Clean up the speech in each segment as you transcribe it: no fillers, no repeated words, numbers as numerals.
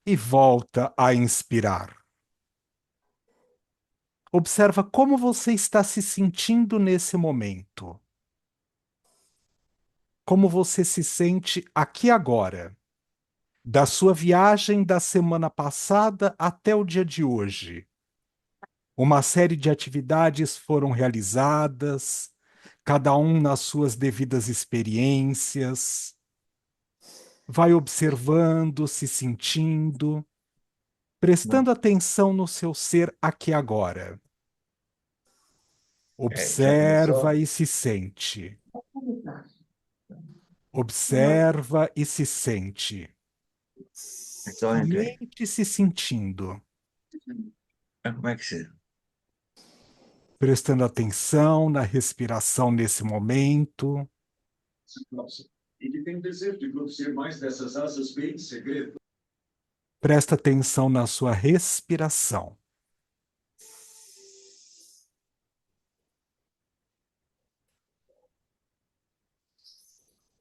e volta a inspirar. Observa como você está se sentindo nesse momento. Como você se sente aqui agora, da sua viagem da semana passada até o dia de hoje. Uma série de atividades foram realizadas, cada um nas suas devidas experiências. Vai observando, se sentindo, Bom, prestando atenção no seu ser aqui agora. já Observa começou? e se sente. Observa e se sente. Então eu entrei. Somente se sentindo, Mas como é que você? prestando atenção na respiração nesse momento. Nossa. E que tem o desejo de produzir mais dessas asas bem segredo. Presta atenção na sua respiração.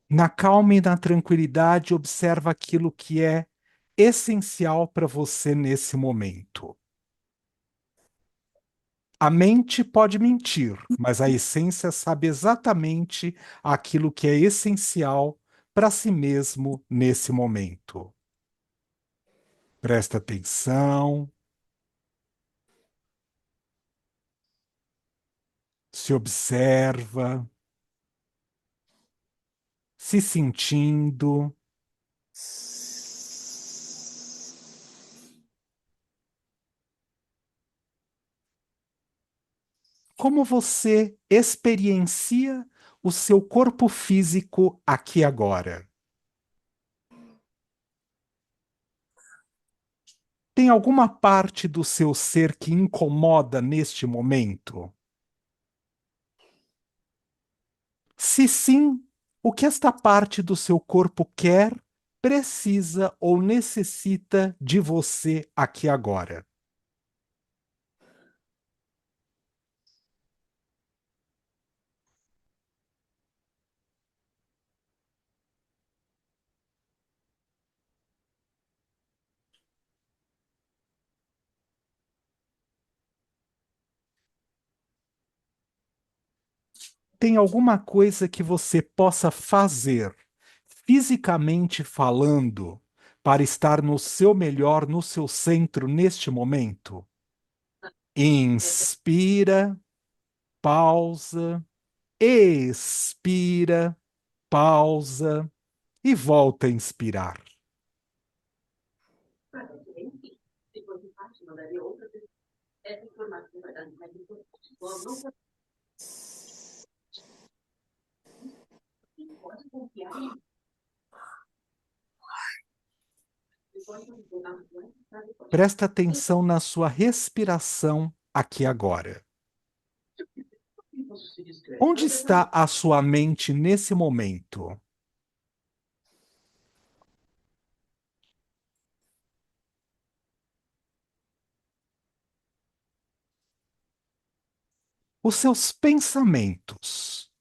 Na calma e na tranquilidade, observa aquilo que é essencial para você nesse momento. A mente pode mentir, mas a essência sabe exatamente aquilo que é essencial para si mesmo nesse momento. Presta atenção, se observa, se sentindo. Como você experiencia o seu corpo físico aqui agora? Tem alguma parte do seu ser que incomoda neste momento? Se sim, o que esta parte do seu corpo quer, precisa ou necessita de você aqui agora? Tem alguma coisa que você possa fazer, fisicamente falando, para estar no seu melhor, no seu centro neste momento? Inspira, pausa, expira, pausa e volta a inspirar. Presta atenção na sua respiração aqui agora. Onde está a sua mente nesse momento? Os seus pensamentos.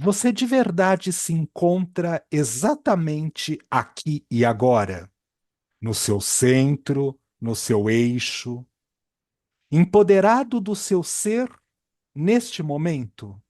Você de verdade se encontra exatamente aqui e agora, no seu centro, no seu eixo, empoderado do seu ser neste momento?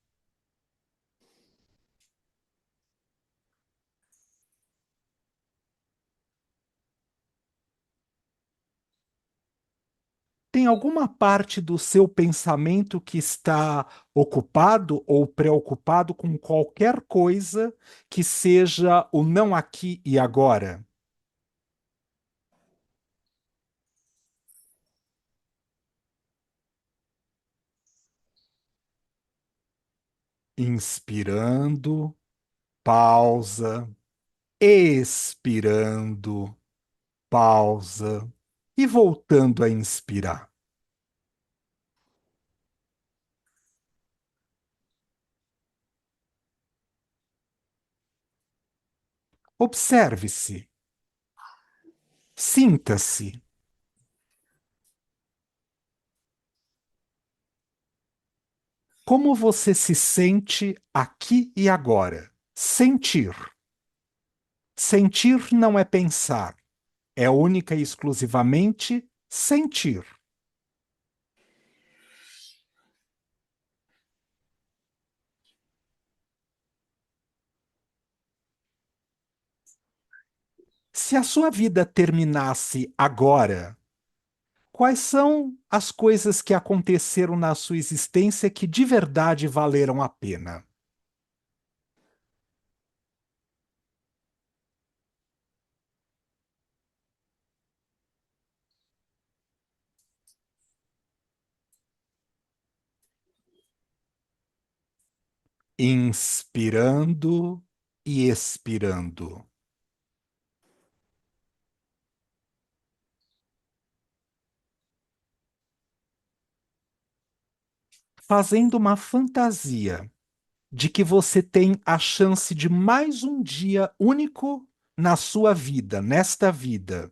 Tem alguma parte do seu pensamento que está ocupado ou preocupado com qualquer coisa que seja o não aqui e agora? Inspirando, pausa, expirando, pausa e voltando a inspirar. Observe-se, sinta-se. Como você se sente aqui e agora? Sentir. Sentir não é pensar, é única e exclusivamente sentir. Se a sua vida terminasse agora, quais são as coisas que aconteceram na sua existência que de verdade valeram a pena? Inspirando e expirando. Fazendo uma fantasia de que você tem a chance de mais um dia único na sua vida, nesta vida.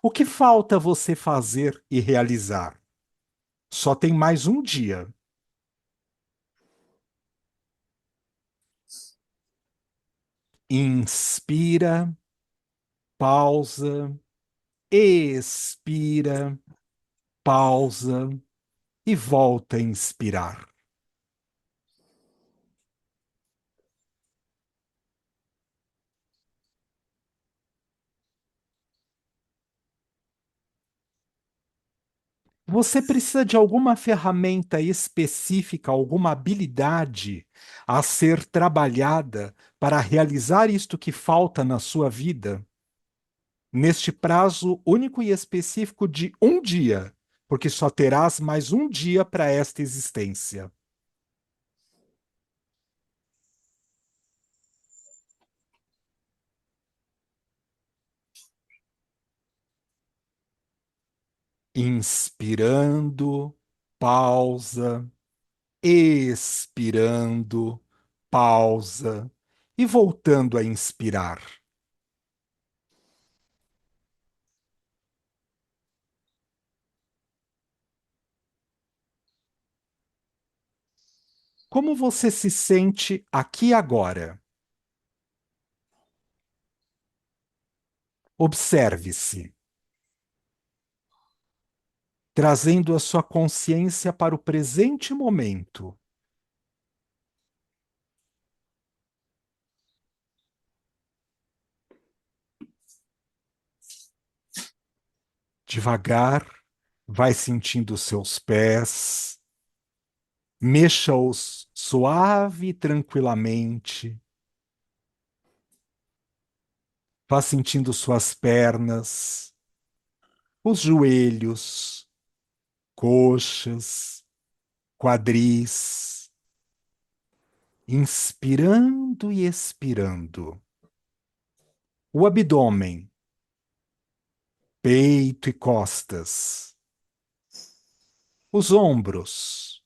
O que falta você fazer e realizar? Só tem mais um dia. Inspira, pausa, expira, pausa e volta a inspirar. Você precisa de alguma ferramenta específica, alguma habilidade a ser trabalhada para realizar isto que falta na sua vida, neste prazo único e específico de um dia, porque só terás mais um dia para esta existência. Inspirando, pausa, expirando, pausa e voltando a inspirar. Como você se sente aqui e agora? Observe-se, trazendo a sua consciência para o presente momento. Devagar, vai sentindo os seus pés, mexa-os suave e tranquilamente. Vá sentindo suas pernas, os joelhos, coxas, quadris, inspirando e expirando. O abdômen, peito e costas, os ombros,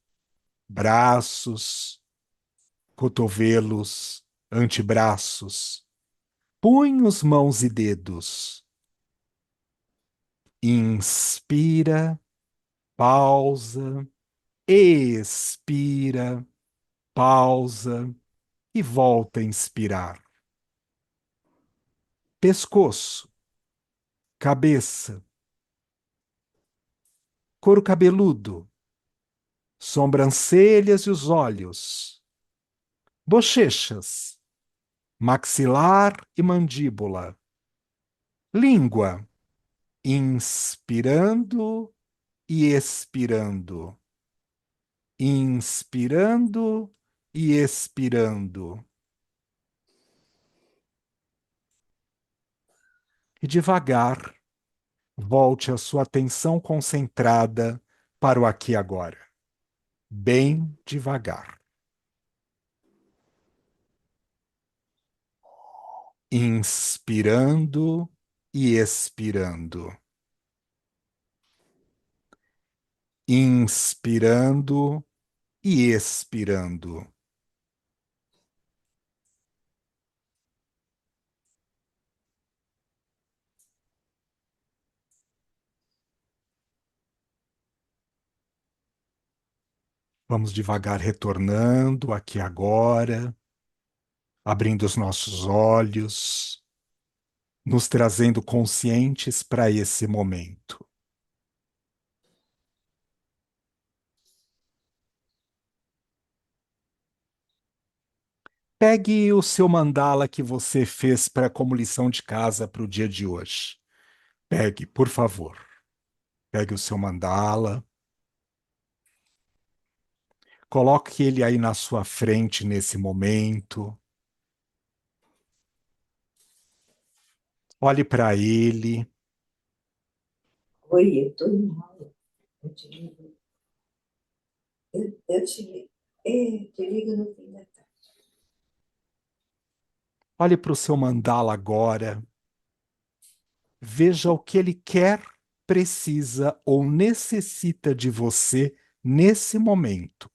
braços, cotovelos, antebraços, punhos, mãos e dedos. Inspira, pausa, expira, pausa e volta a inspirar. Pescoço, cabeça, couro cabeludo, sobrancelhas e os olhos, bochechas, maxilar e mandíbula, língua, inspirando e expirando, inspirando e expirando. E devagar, volte a sua atenção concentrada para o aqui e agora. Bem devagar. Inspirando e expirando. Inspirando e expirando. Vamos devagar retornando aqui agora, abrindo os nossos olhos, nos trazendo conscientes para esse momento. Pegue o seu mandala que você fez para como lição de casa para o dia de hoje. Pegue, por favor. Pegue o seu mandala. Coloque ele aí na sua frente nesse momento. Olhe para ele. Oi, eu tô mal. Eu te ligo. Eu te ligo. Te ligo no fim da tarde. Olhe para o seu mandala agora. Veja o que ele quer, precisa ou necessita de você nesse momento.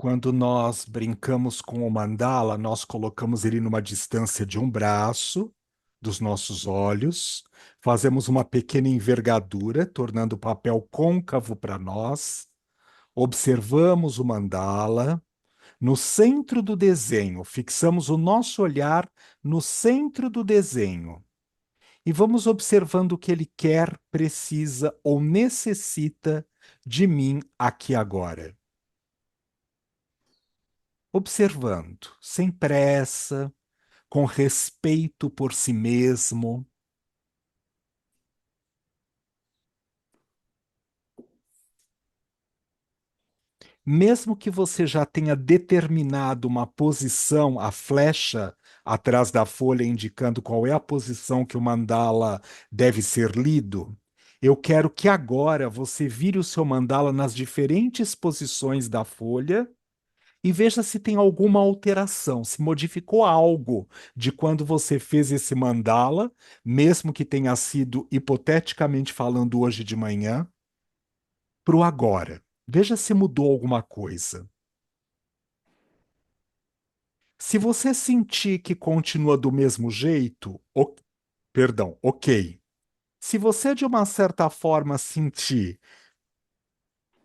Quando nós brincamos com o mandala, nós colocamos ele numa distância de um braço dos nossos olhos, fazemos uma pequena envergadura, tornando o papel côncavo para nós, observamos o mandala. No centro do desenho, fixamos o nosso olhar no centro do desenho e vamos observando o que ele quer, precisa ou necessita de mim aqui agora. Observando, sem pressa, com respeito por si mesmo. Mesmo que você já tenha determinado uma posição, a flecha atrás da folha indicando qual é a posição que o mandala deve ser lido, eu quero que agora você vire o seu mandala nas diferentes posições da folha e veja se tem alguma alteração, se modificou algo de quando você fez esse mandala, mesmo que tenha sido hipoteticamente falando hoje de manhã, para o agora. Veja se mudou alguma coisa. Se você sentir que continua do mesmo jeito, perdão, ok. Se você de uma certa forma sentir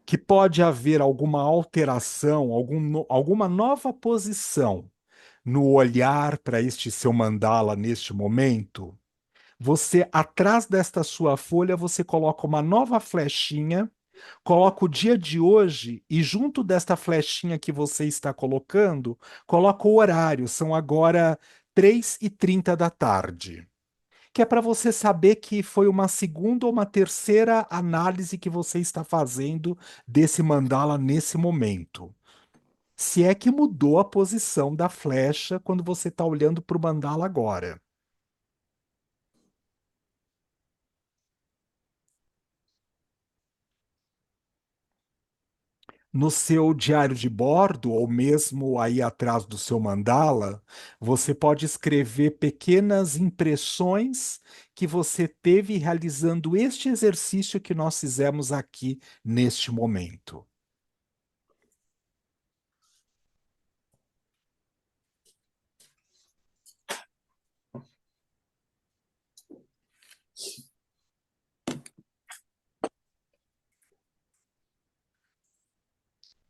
que pode haver alguma alteração, alguma nova posição no olhar para este seu mandala neste momento, você atrás desta sua folha você coloca uma nova flechinha. Coloca o dia de hoje e junto desta flechinha que você está colocando, coloca o horário. São agora 3h30 da tarde. Que é para você saber que foi uma segunda ou uma terceira análise que você está fazendo desse mandala nesse momento. Se é que mudou a posição da flecha quando você está olhando para o mandala agora. No seu diário de bordo, ou mesmo aí atrás do seu mandala, você pode escrever pequenas impressões que você teve realizando este exercício que nós fizemos aqui neste momento.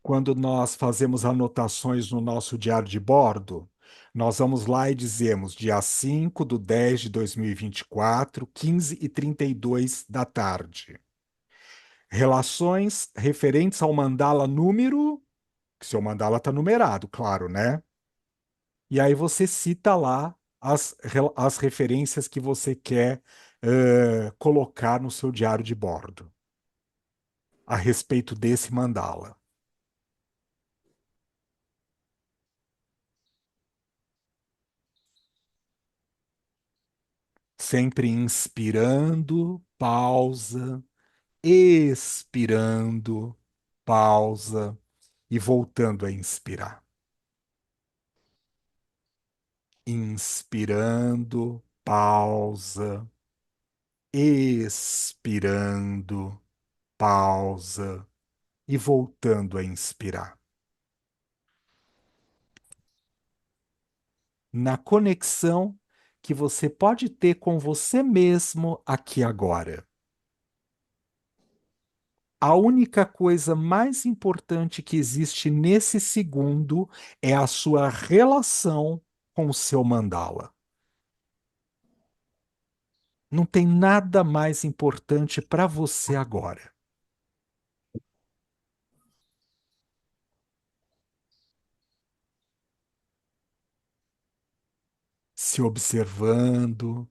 Quando nós fazemos anotações no nosso diário de bordo, nós vamos lá e dizemos dia 5/10/2024, 15h32 da tarde. Relações referentes ao mandala número, que seu mandala está numerado, claro, né? E aí você cita lá as referências que você quer colocar no seu diário de bordo a respeito desse mandala. Sempre inspirando, pausa, expirando, pausa e voltando a inspirar. Inspirando, pausa. Expirando, pausa. E voltando a inspirar. Na conexão que você pode ter com você mesmo aqui agora. A única coisa mais importante que existe nesse segundo é a sua relação com o seu mandala. Não tem nada mais importante para você agora. Se observando,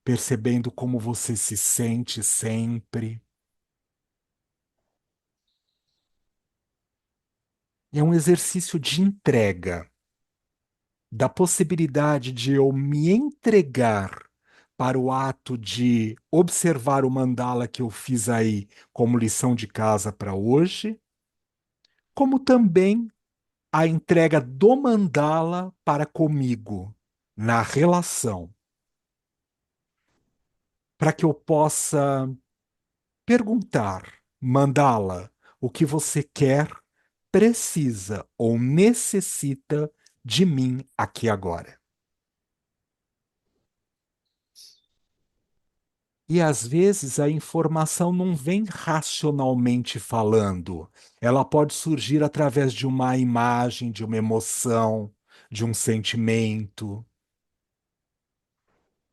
percebendo como você se sente sempre. É um exercício de entrega, da possibilidade de eu me entregar para o ato de observar o mandala que eu fiz aí como lição de casa para hoje, como também a entrega do mandala para comigo, na relação, para que eu possa perguntar, mandala, o que você quer, precisa ou necessita de mim aqui agora. E às vezes a informação não vem racionalmente falando. Ela pode surgir através de uma imagem, de uma emoção, de um sentimento,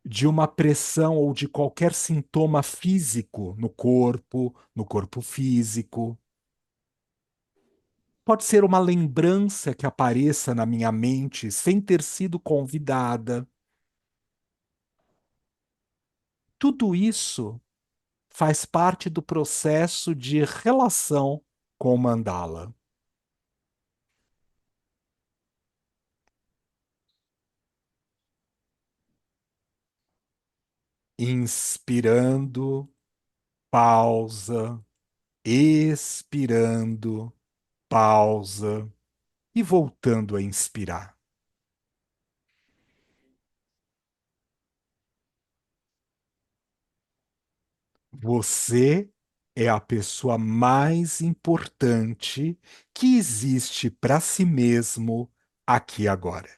de uma pressão ou de qualquer sintoma físico no corpo físico. Pode ser uma lembrança que apareça na minha mente sem ter sido convidada. Tudo isso faz parte do processo de relação com o mandala. Inspirando, pausa, expirando, pausa e voltando a inspirar. Você é a pessoa mais importante que existe para si mesmo aqui agora.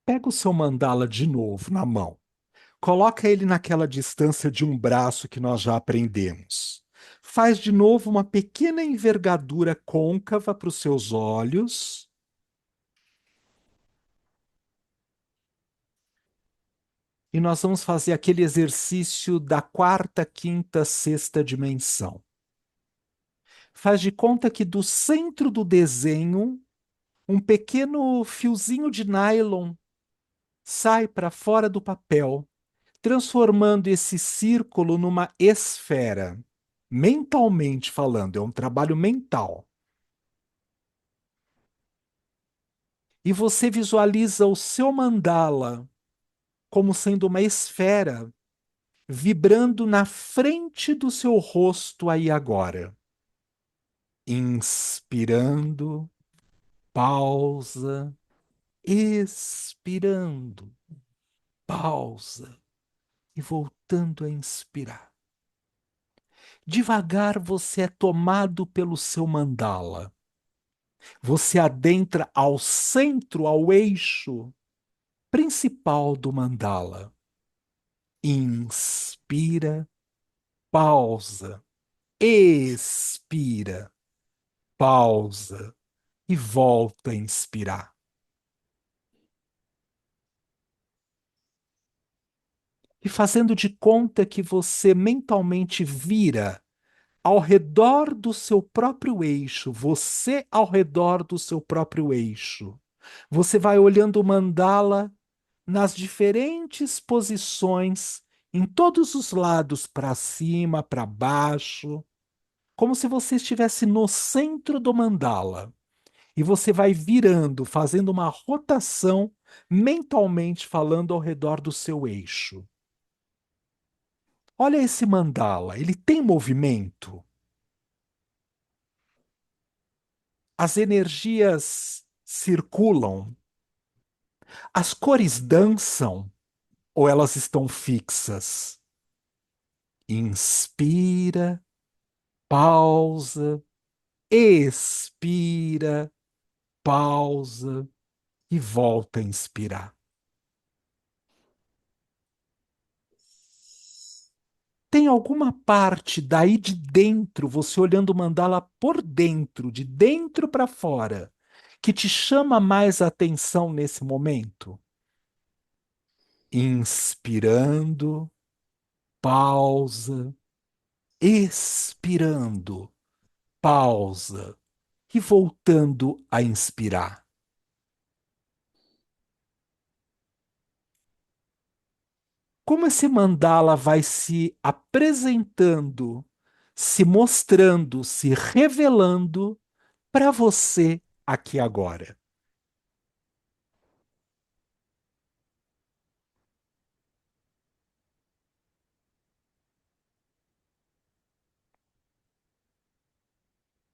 Pega o seu mandala de novo na mão. Coloca ele naquela distância de um braço que nós já aprendemos. Faz de novo uma pequena envergadura côncava para os seus olhos. E nós vamos fazer aquele exercício da quarta, quinta, sexta dimensão. Faz de conta que do centro do desenho, um pequeno fiozinho de nylon sai para fora do papel, transformando esse círculo numa esfera. Mentalmente falando, é um trabalho mental. E você visualiza o seu mandala como sendo uma esfera vibrando na frente do seu rosto aí agora. Inspirando, pausa, expirando, pausa e voltando a inspirar. Devagar você é tomado pelo seu mandala. Você adentra ao centro, ao eixo principal do mandala. Inspira, pausa, expira, pausa e volta a inspirar. E fazendo de conta que você mentalmente vira ao redor do seu próprio eixo, você ao redor do seu próprio eixo. Você vai olhando o mandala nas diferentes posições, em todos os lados, para cima, para baixo, como se você estivesse no centro do mandala. E você vai virando, fazendo uma rotação, mentalmente falando ao redor do seu eixo. Olha esse mandala, ele tem movimento. As energias circulam. As cores dançam ou elas estão fixas? Inspira, pausa, expira, pausa e volta a inspirar. Tem alguma parte daí de dentro, você olhando o mandala por dentro, de dentro para fora, que te chama mais a atenção nesse momento? Inspirando, pausa, expirando, pausa e voltando a inspirar. Como esse mandala vai se apresentando, se mostrando, se revelando para você aqui agora?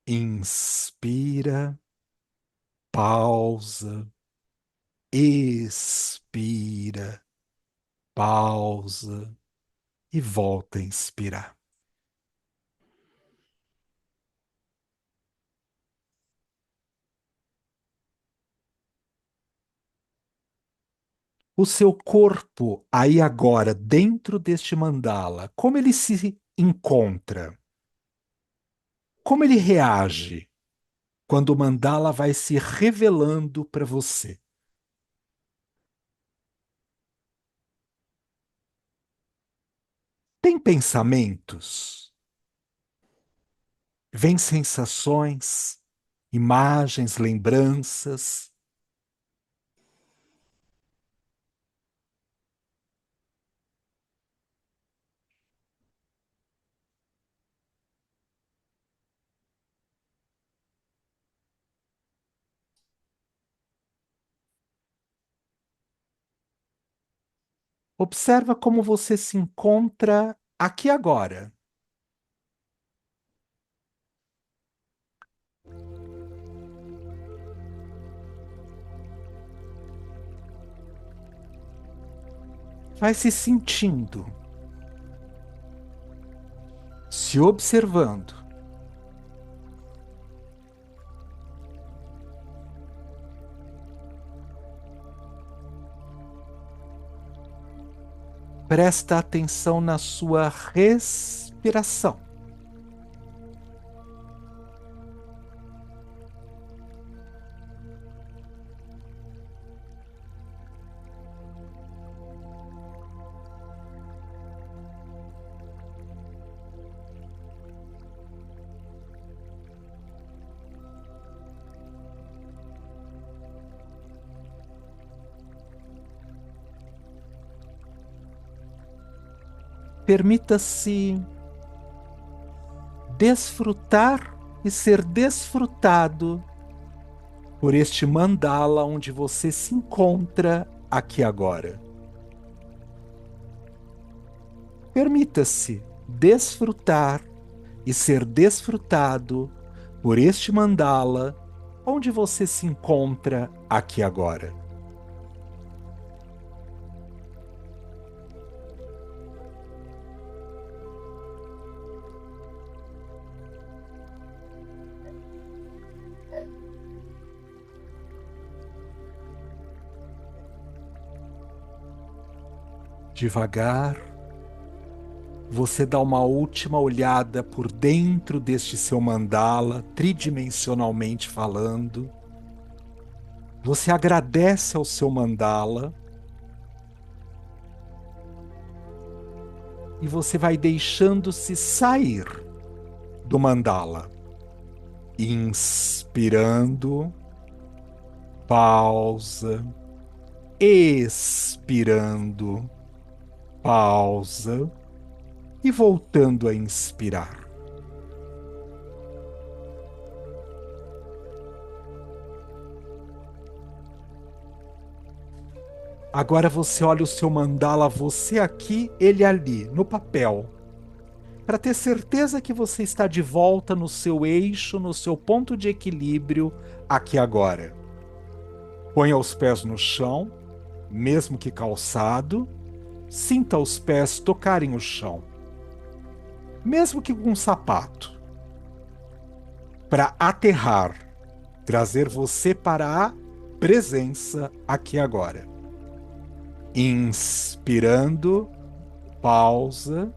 Inspira, pausa, expira, pausa e volta a inspirar. O seu corpo aí agora, dentro deste mandala, como ele se encontra? Como ele reage quando o mandala vai se revelando para você? Tem pensamentos? Vem sensações, imagens, lembranças? Observa como você se encontra aqui agora. Vai se sentindo, se observando. Presta atenção na sua respiração. Permita-se desfrutar e ser desfrutado por este mandala onde você se encontra aqui agora. Permita-se desfrutar e ser desfrutado por este mandala onde você se encontra aqui agora. Devagar, você dá uma última olhada por dentro deste seu mandala, tridimensionalmente falando. Você agradece ao seu mandala e você vai deixando-se sair do mandala. Inspirando, pausa, expirando, pausa e voltando a inspirar. Agora você olha o seu mandala, você aqui, ele ali, no papel, para ter certeza que você está de volta no seu eixo, no seu ponto de equilíbrio, aqui agora. Ponha os pés no chão, mesmo que calçado, sinta os pés tocarem o chão, mesmo que com um sapato, para aterrar, trazer você para a presença aqui agora. Inspirando, pausa,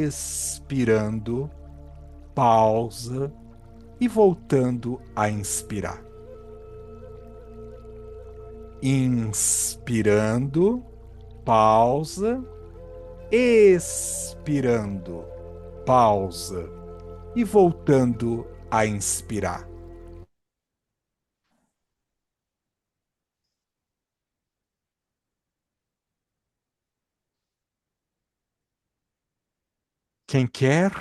expirando, pausa e voltando a inspirar. Inspirando, pausa, expirando, pausa e voltando a inspirar. Quem quer,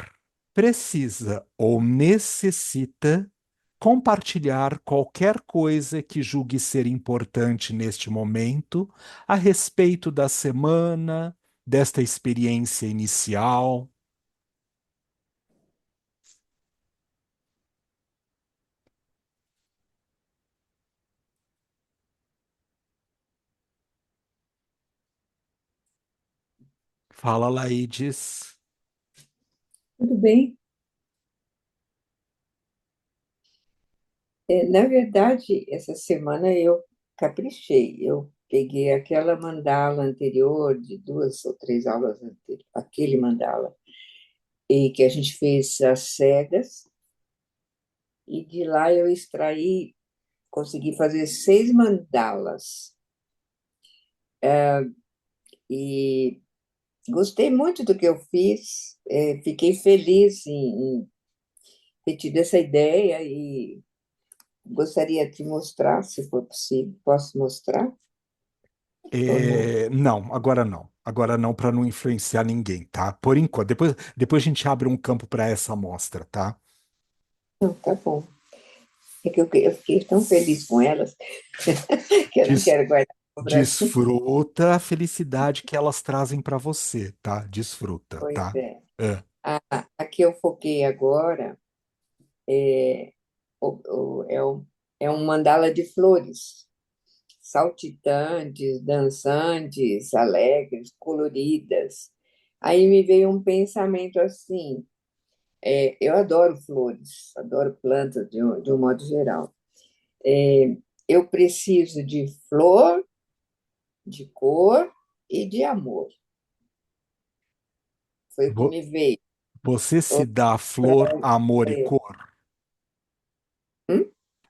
precisa ou necessita compartilhar qualquer coisa que julgue ser importante neste momento a respeito da semana, desta experiência inicial. Fala, Laídes. Tudo bem? Na verdade, essa semana eu caprichei. Eu peguei aquela mandala anterior, de 2 ou 3 aulas anteriores, aquele mandala, e que a gente fez às cegas, e de lá eu extraí, consegui fazer 6 mandalas. E gostei muito do que eu fiz, fiquei feliz em ter tido essa ideia e gostaria de mostrar, se for possível. Posso mostrar ou não? Não, agora não. Agora não, para não influenciar ninguém, tá? Por enquanto. Depois a gente abre um campo para essa amostra, tá? Não, tá bom. É que eu fiquei tão feliz com elas que eu não Des- quero guardar no Brasil. Desfruta a felicidade que elas trazem para você, tá? Desfruta, Pois tá? é. É. A que eu foquei agora é, é é um mandala de flores, saltitantes, dançantes, alegres, coloridas. Aí me veio um pensamento assim: eu adoro flores, adoro plantas de um modo geral. Eu preciso de flor, de cor e de amor. Foi o que Vo- me veio. Você se dá flor, amor e Hum? cor?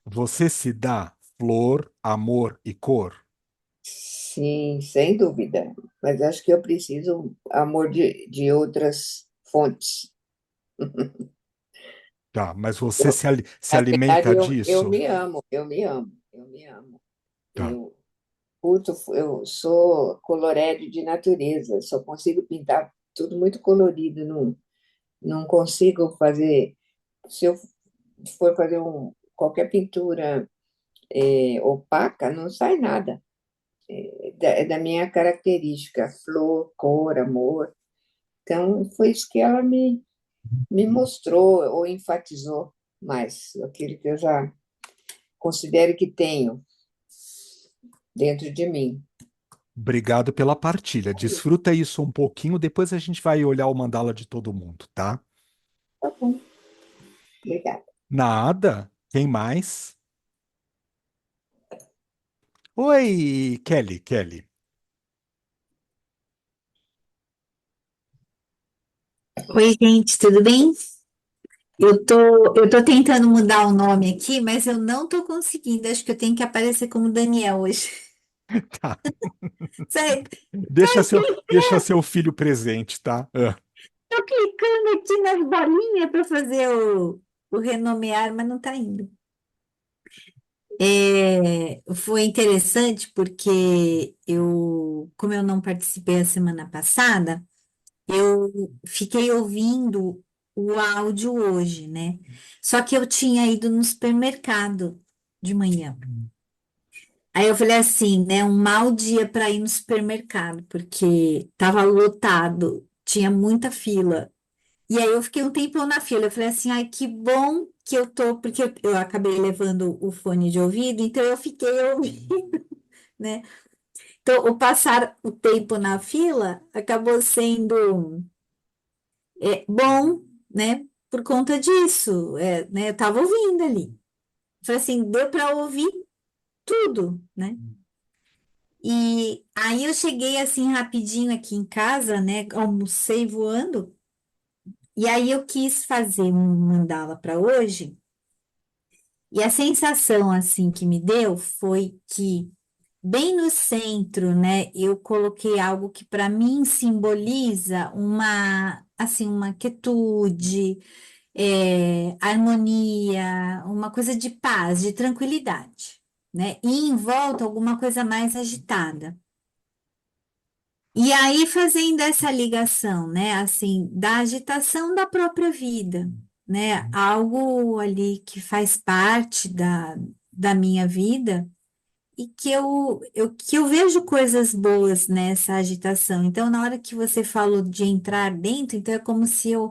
Você se dá flor, amor e cor? Sim, sem dúvida. Mas acho que eu preciso amor de outras fontes. Tá, mas você Eu, se na verdade, alimenta eu disso? me amo, eu me amo, eu me amo. Tá. Eu curto, eu sou colorede de natureza, só consigo pintar tudo muito colorido, não consigo fazer. Se eu for fazer qualquer pintura opaca, não sai nada. É da minha característica, flor, cor, amor. Então, foi isso que ela me mostrou ou enfatizou mais, aquilo que eu já considero que tenho dentro de mim. Obrigado pela partilha. Desfruta isso um pouquinho, depois a gente vai olhar o mandala de todo mundo, tá? Tá bom, obrigada. Nada. Quem mais? Oi, Kelly, Kelly. Oi, gente, tudo bem? Eu tô tentando mudar o nome aqui, mas eu não tô conseguindo. Acho que eu tenho que aparecer como Daniel hoje. Tá. Sério, Deixa seu filho presente, tá? Ah. tô clicando aqui nas bolinhas para fazer o renomear, mas não tá indo. Foi interessante porque como eu não participei a semana passada, eu fiquei ouvindo o áudio hoje, né? Só que eu tinha ido no supermercado de manhã. Aí eu falei assim, né? Um mau dia para ir no supermercado, porque tava lotado, tinha muita fila. E aí eu fiquei um tempão na fila. Eu falei assim, ai, que bom que eu tô, porque eu acabei levando o fone de ouvido, então eu fiquei ouvindo, né? Então, o passar o tempo na fila acabou sendo bom, né? Por conta disso, né? Eu tava ouvindo ali. Falei assim, deu para ouvir tudo, né? E aí eu cheguei assim rapidinho aqui em casa, né? Almocei voando. E aí eu quis fazer um mandala para hoje. E a sensação assim que me deu foi que bem no centro, né, eu coloquei algo que para mim simboliza uma assim uma quietude, harmonia, uma coisa de paz, de tranquilidade, né? E em volta alguma coisa mais agitada. E aí fazendo essa ligação, né, assim, da agitação da própria vida, né? Algo ali que faz parte da minha vida e que eu vejo coisas boas nessa agitação. Então, na hora que você falou de entrar dentro, então é como se eu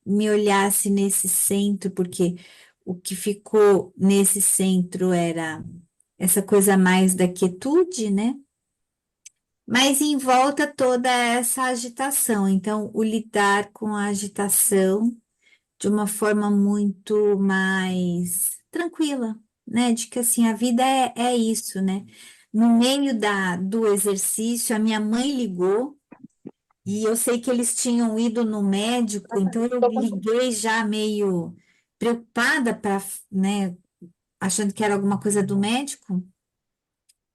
me olhasse nesse centro, porque o que ficou nesse centro era essa coisa mais da quietude, né? Mas em volta toda essa agitação. Então, o lidar com a agitação de uma forma muito mais tranquila, né? De que assim, a vida é isso, né? No meio do exercício, a minha mãe ligou e eu sei que eles tinham ido no médico, então eu liguei já meio preocupada para, né, achando que era alguma coisa do médico.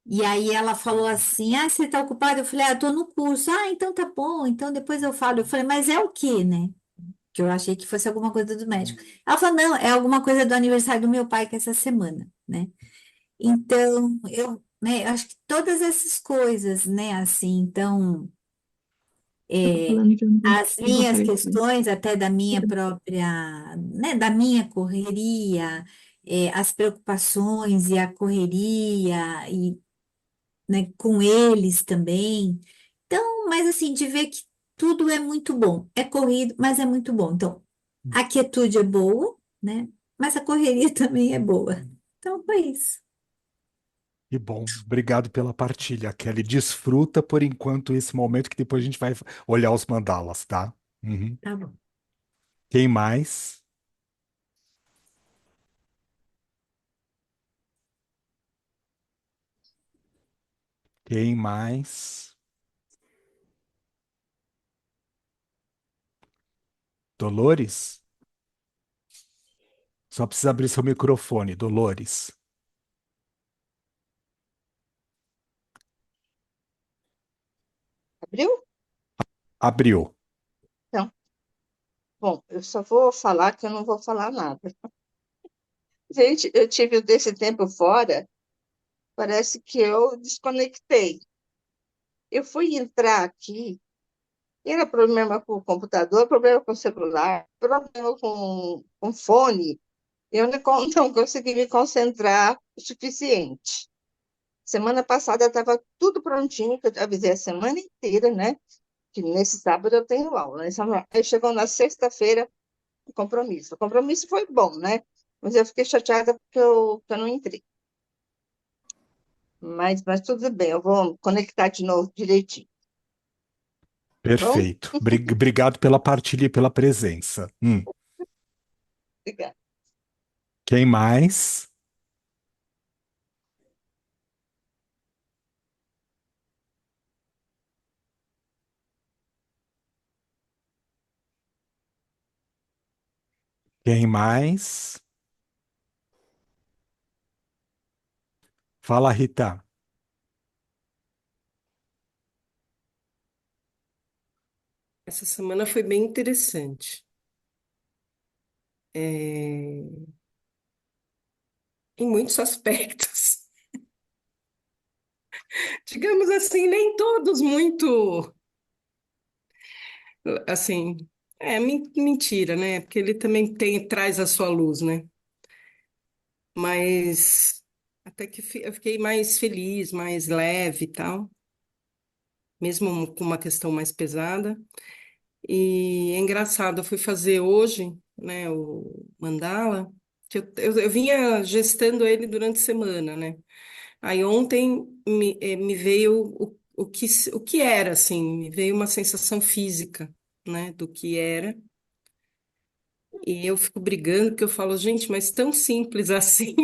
E aí ela falou assim: Ah, você está ocupada? Eu falei: Ah, estou no curso. Ah, então tá bom, então depois eu falo. Eu falei: Mas é o quê, né? Que eu achei que fosse alguma coisa do médico. Ela falou, não, é alguma coisa do aniversário do meu pai, que é essa semana, né? Então, eu acho que todas essas coisas, né, assim, então, Eu tô é, falando que as eu vou minhas aparecer. questões, até da minha própria, né, da minha correria, as preocupações e a correria, e, né, com eles também. Então, mas assim, de ver que tudo é muito bom. É corrido, mas é muito bom. Então, a quietude é boa, né? Mas a correria também é boa. Então, foi isso. Que bom. Obrigado pela partilha, Kelly. Desfruta por enquanto esse momento que depois a gente vai olhar os mandalas, tá? Uhum. Tá bom. Quem mais? Quem mais? Dolores? Só precisa abrir seu microfone, Dolores. Abriu? Abriu. Então, bom, eu só vou falar que eu não vou falar nada. Gente, eu tive desse tempo fora, parece que eu desconectei. Eu fui entrar aqui, era problema com o computador, problema com o celular, problema com fone. Eu não consegui me concentrar o suficiente. Semana passada estava tudo prontinho, que eu avisei a semana inteira, né? Que nesse sábado eu tenho aula. Aí chegou na sexta-feira, o compromisso. O compromisso foi bom, né? Mas eu fiquei chateada porque eu não entrei. Mas tudo bem, eu vou conectar de novo direitinho, tá bom? Perfeito. Obrigado pela partilha e pela presença. Obrigada. Quem mais? Quem mais? Fala, Rita. Essa semana foi bem interessante. É, em muitos aspectos. Digamos assim, nem todos muito, assim, mentira, né? Porque ele também traz a sua luz, né? Mas até que eu fiquei mais feliz, mais leve e tal, mesmo com uma questão mais pesada. E é engraçado, eu fui fazer hoje, né, o mandala, que eu vinha gestando ele durante a semana, né? Aí ontem me veio o que era, assim, me veio uma sensação física, né, do que era. E eu fico brigando, porque eu falo, gente, mas tão simples assim,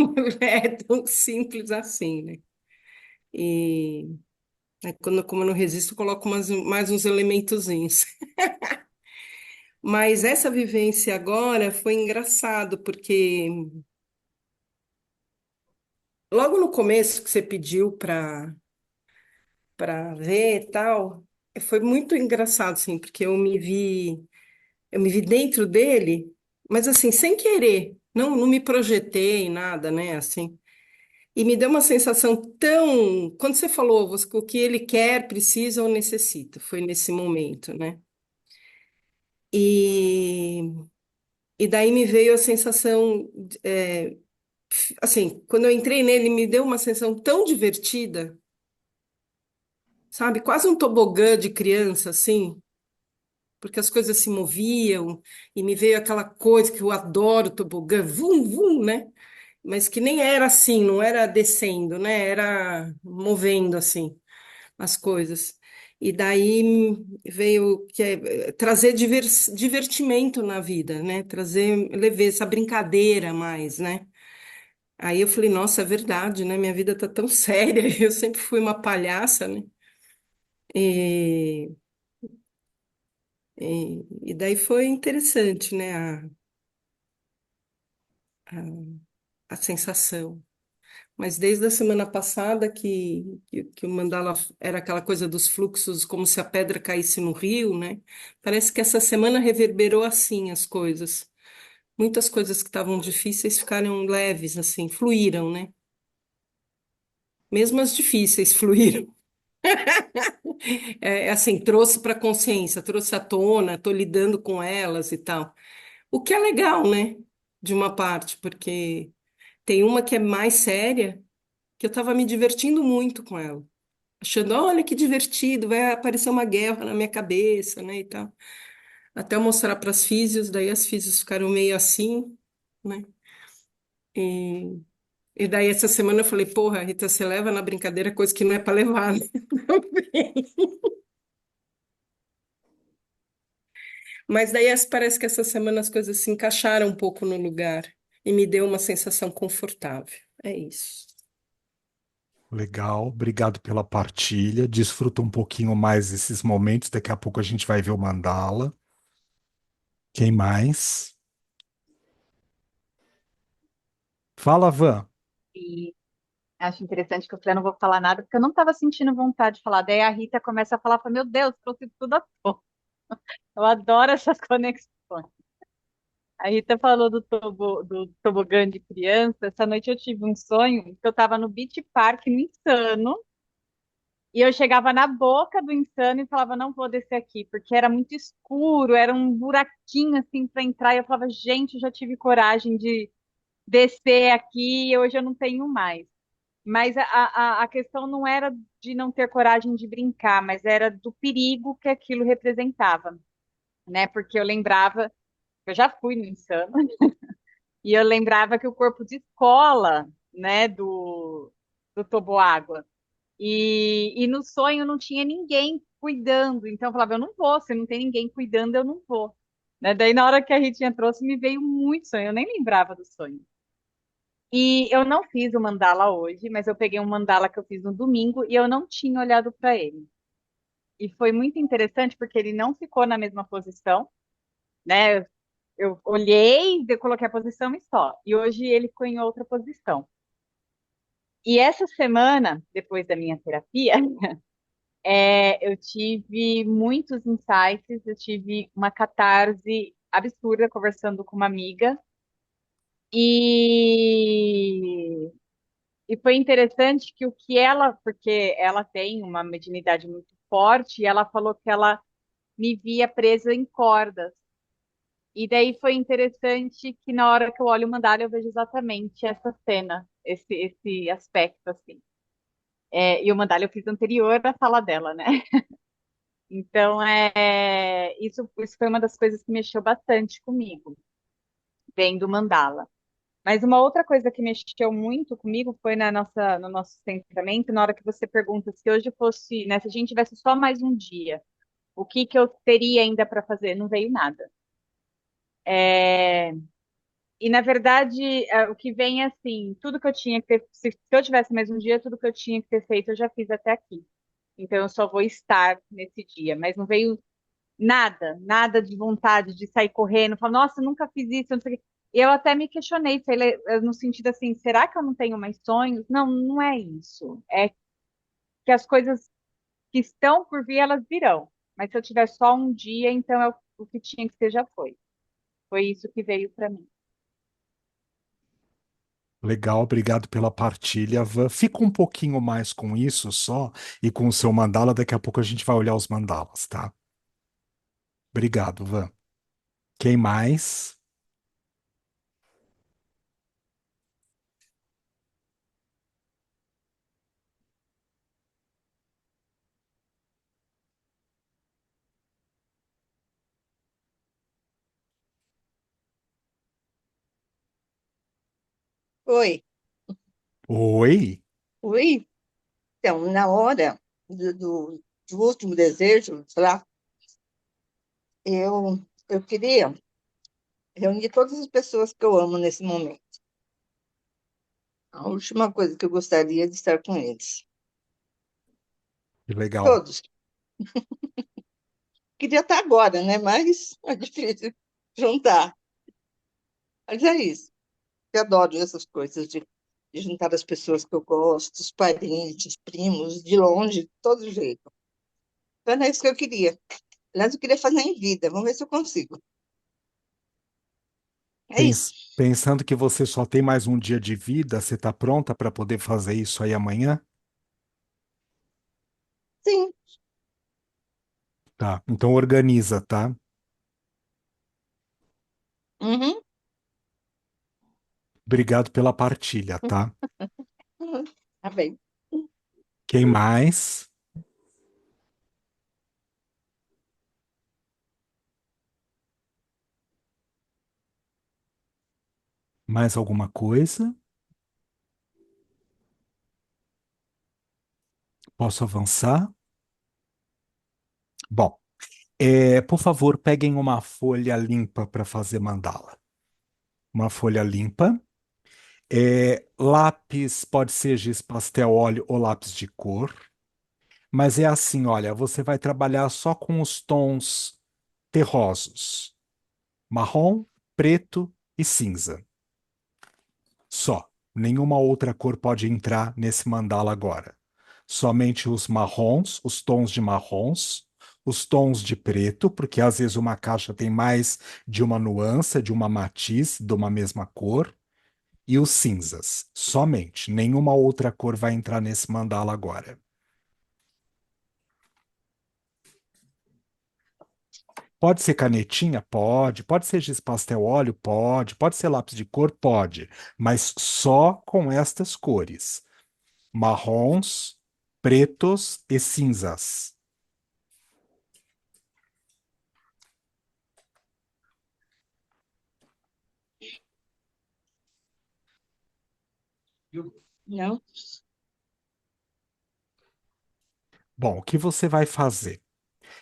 é tão simples assim, né? E aí, como eu não resisto, eu coloco mais uns elementozinhos. Mas essa vivência agora foi engraçado, porque logo no começo que você pediu para ver e tal, foi muito engraçado, assim, porque eu me vi dentro dele, mas assim, sem querer, não me projetei, nada, né, assim. E me deu uma sensação tão, quando você falou o que ele quer, precisa ou necessita, foi nesse momento, né? E, e daí me veio a sensação, assim, quando eu entrei nele, me deu uma sensação tão divertida, sabe? Quase um tobogã de criança, assim, porque as coisas se moviam e me veio aquela coisa que eu adoro, tobogã, vum, vum, né? Mas que nem era assim, não era descendo, né? Era movendo assim as coisas. E daí veio trazer divertimento na vida, né? Trazer leveza, essa brincadeira mais, né? Aí eu falei, nossa, é verdade, né? Minha vida tá tão séria. Eu sempre fui uma palhaça, né? E, e daí foi interessante, né? A sensação. Mas desde a semana passada que o mandala era aquela coisa dos fluxos, como se a pedra caísse no rio, né? Parece que essa semana reverberou assim as coisas. Muitas coisas que estavam difíceis ficaram leves, assim, fluíram, né? Mesmo as difíceis fluíram. Assim, trouxe para a consciência, trouxe à tona, estou lidando com elas e tal. O que é legal, né? De uma parte, porque tem uma que é mais séria, que eu estava me divertindo muito com ela. Achando, olha que divertido, vai aparecer uma guerra na minha cabeça, né, e tal. Até eu mostrar para as físios, daí as físios ficaram meio assim, né? E, e daí essa semana eu falei, porra, Rita, você leva na brincadeira coisa que não é para levar, né? Mas daí parece que essa semana as coisas se encaixaram um pouco no lugar e me deu uma sensação confortável. É isso. Legal, obrigado pela partilha. Desfruta um pouquinho mais esses momentos. Daqui a pouco a gente vai ver o mandala. Quem mais? Fala, Van. E acho interessante que eu falei, eu não vou falar nada, porque eu não estava sentindo vontade de falar. Daí a Rita começa a falar, fala, meu Deus, trouxe tudo à tona. Eu adoro essas conexões. A Rita falou do tobogã de criança. Essa noite eu tive um sonho que eu estava no Beach Park, no Insano, e eu chegava na boca do Insano e falava, não vou descer aqui, porque era muito escuro, era um buraquinho assim para entrar, e eu falava, gente, eu já tive coragem de descer aqui e hoje eu não tenho mais. Mas a questão não era de não ter coragem de brincar, mas era do perigo que aquilo representava, né? Porque eu lembrava, eu já fui no Insano, e eu lembrava que o corpo de escola, né, do toboágua. E no sonho não tinha ninguém cuidando. Então eu falava, eu não vou, se não tem ninguém cuidando, eu não vou. Né? Daí na hora que a Ritinha trouxe, me veio muito sonho, eu nem lembrava do sonho. E eu não fiz o mandala hoje, mas eu peguei um mandala que eu fiz no domingo e eu não tinha olhado para ele. E foi muito interessante porque ele não ficou na mesma posição, né? Eu olhei, eu coloquei a posição e só. E hoje ele ficou em outra posição. E essa semana, depois da minha terapia, eu tive muitos insights, eu tive uma catarse absurda conversando com uma amiga E, e foi interessante que o que ela, porque ela tem uma mediunidade muito forte, e ela falou que ela me via presa em cordas. E daí foi interessante que na hora que eu olho o mandala eu vejo exatamente essa cena, esse aspecto assim. E o mandala eu fiz anterior à sala dela, né? Então isso foi uma das coisas que mexeu bastante comigo, vendo o mandala. Mas uma outra coisa que mexeu muito comigo foi no nosso centramento, na hora que você pergunta se hoje fosse, né, se a gente tivesse só mais um dia, o que que eu teria ainda para fazer? Não veio nada. É, E, na verdade, o que vem é assim, tudo que eu tinha que ter, se eu tivesse mais um dia, tudo que eu tinha que ter feito, eu já fiz até aqui. Então, eu só vou estar nesse dia. Mas não veio nada de vontade de sair correndo, falar, nossa, eu nunca fiz isso, eu não sei o quê. E eu até me questionei, no sentido assim, será que eu não tenho mais sonhos? Não, não é isso. É que as coisas que estão por vir, elas virão. Mas se eu tiver só um dia, então o que tinha que ser já foi. Foi isso que veio para mim. Legal, obrigado pela partilha, Van. Fica um pouquinho mais com isso só e com o seu mandala. Daqui a pouco a gente vai olhar os mandalas, tá? Obrigado, Van. Quem mais? Oi, Oi? oi. Então, na hora do último desejo, sei lá, eu queria reunir todas as pessoas que eu amo nesse momento. A última coisa que eu gostaria de estar com eles. Que legal. Todos. Queria estar agora, né? Mas é difícil juntar. Mas é isso. Eu adoro essas coisas de juntar as pessoas que eu gosto, os parentes, primos, de longe, de todo jeito. Então, é isso que eu queria. Aliás, eu queria fazer em vida. Vamos ver se eu consigo. É isso. Pensando que você só tem mais um dia de vida, você está pronta para poder fazer isso aí amanhã? Sim. Tá, então organiza, tá? Uhum. Obrigado pela partilha, tá? Uhum. Tá bem. Quem mais? Mais alguma coisa? Posso avançar? Bom, por favor, peguem uma folha limpa para fazer mandala. Uma folha limpa. Lápis, pode ser giz pastel óleo ou lápis de cor. Mas é assim, olha, você vai trabalhar só com os tons terrosos, marrom, preto e cinza. Só. Nenhuma outra cor pode entrar nesse mandala agora. Somente os marrons, os tons de marrons, os tons de preto, porque às vezes uma caixa tem mais de uma nuance, de uma matiz, de uma mesma cor, e os cinzas. Somente. Nenhuma outra cor vai entrar nesse mandala agora. Pode ser canetinha? Pode. Pode ser giz pastel óleo? Pode. Pode ser lápis de cor? Pode. Mas só com estas cores: marrons, pretos e cinzas. Não. Bom, o que você vai fazer?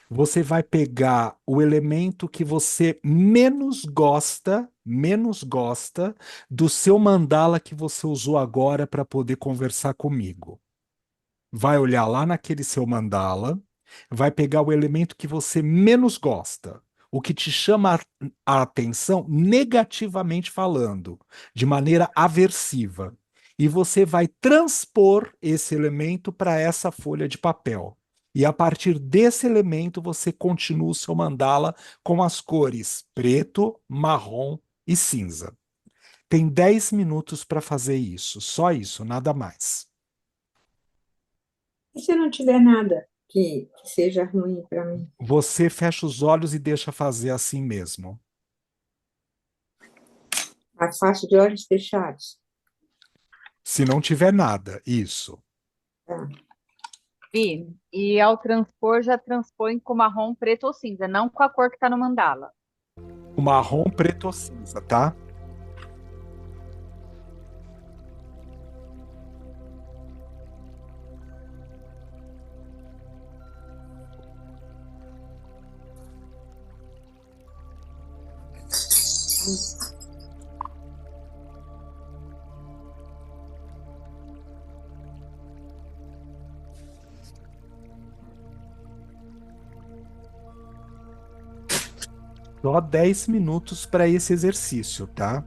Você vai pegar o elemento que você menos gosta do seu mandala que você usou agora para poder conversar comigo. Vai olhar lá naquele seu mandala, vai pegar o elemento que você menos gosta, o que te chama a atenção negativamente falando, de maneira aversiva, e você vai transpor esse elemento para essa folha de papel. E a partir desse elemento você continua o seu mandala com as cores preto, marrom e cinza. Tem 10 minutos para fazer isso, só isso, nada mais. E se eu não tiver nada que seja ruim para mim? Você fecha os olhos e deixa fazer assim mesmo. Ah, faço de olhos fechados. Se não tiver nada, isso. Tá. Vi. E ao transpor, já transpõe com marrom, preto ou cinza, não com a cor que está no mandala. O marrom, preto ou cinza, tá? Só 10 minutos para esse exercício, tá?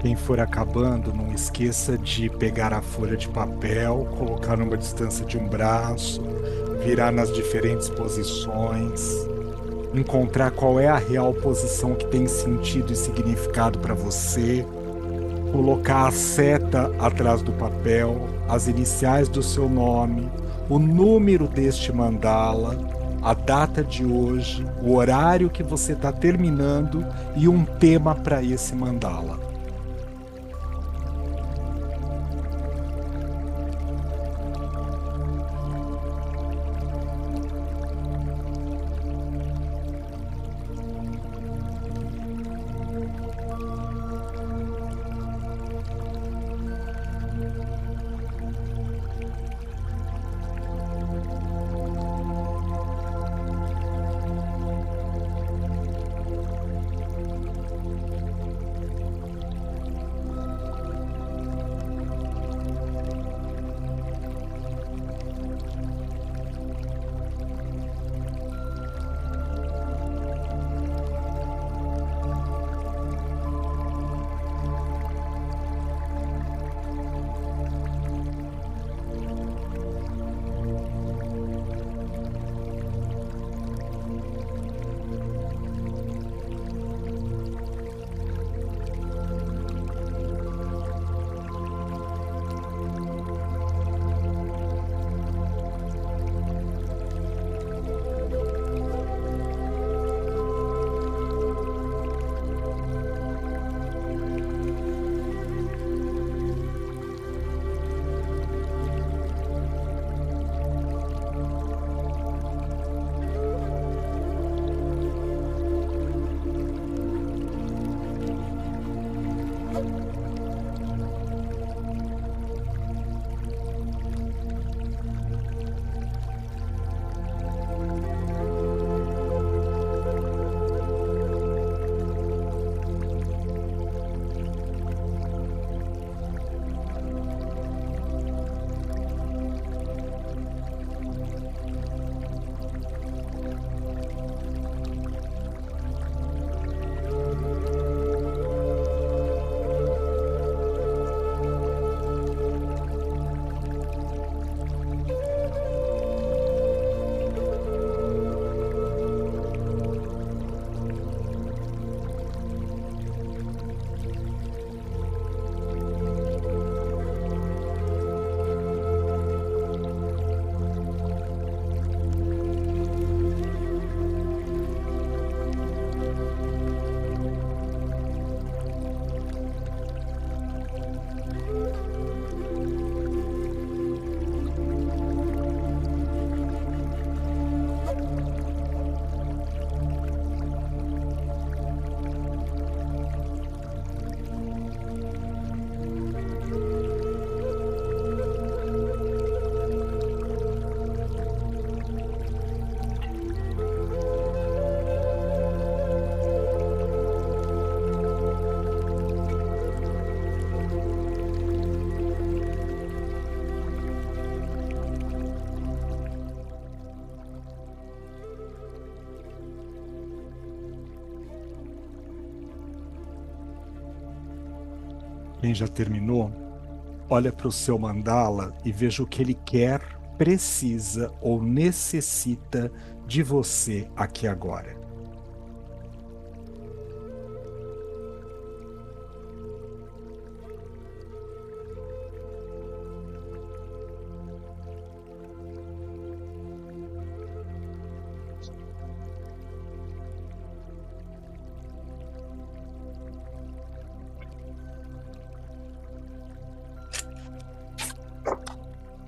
Quem for acabando, não esqueça de pegar a folha de papel, colocar numa distância de um braço, virar nas diferentes posições, encontrar qual é a real posição que tem sentido e significado para você, colocar a seta atrás do papel, as iniciais do seu nome, o número deste mandala, a data de hoje, o horário que você está terminando e um tema para esse mandala. Quem já terminou, olha para o seu mandala e veja o que ele quer, precisa ou necessita de você aqui agora.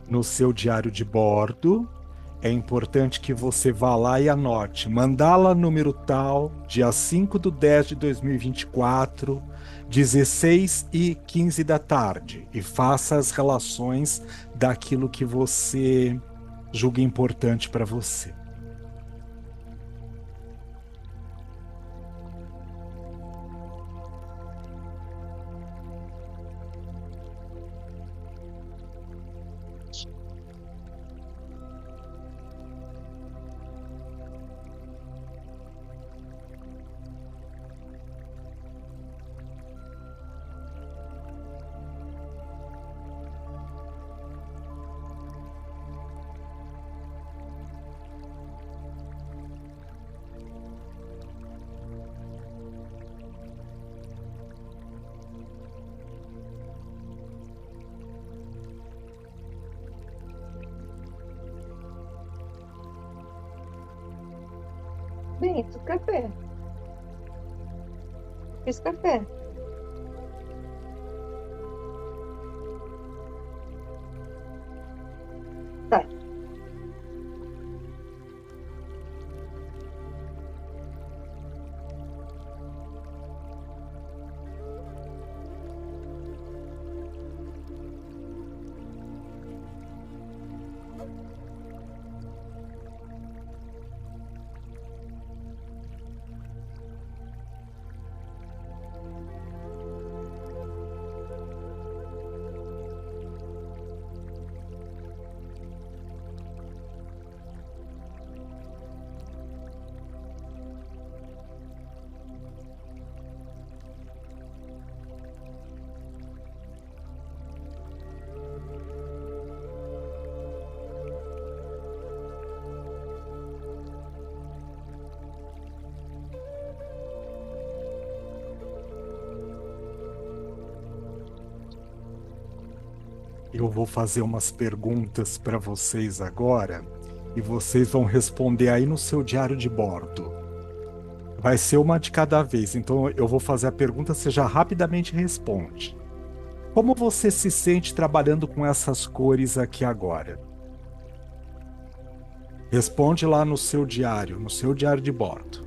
No seu diário de bordo, é importante que você vá lá e anote mandala número tal, dia 5/10/2024, 16h15 da tarde, e faça as relações daquilo que você julga importante para você. Bento, café. Fiz café. Tá. Eu vou fazer umas perguntas para vocês agora e vocês vão responder aí no seu diário de bordo. Vai ser uma de cada vez, então eu vou fazer a pergunta, você já rapidamente responde. Como você se sente trabalhando com essas cores aqui agora? Responde lá no seu diário de bordo.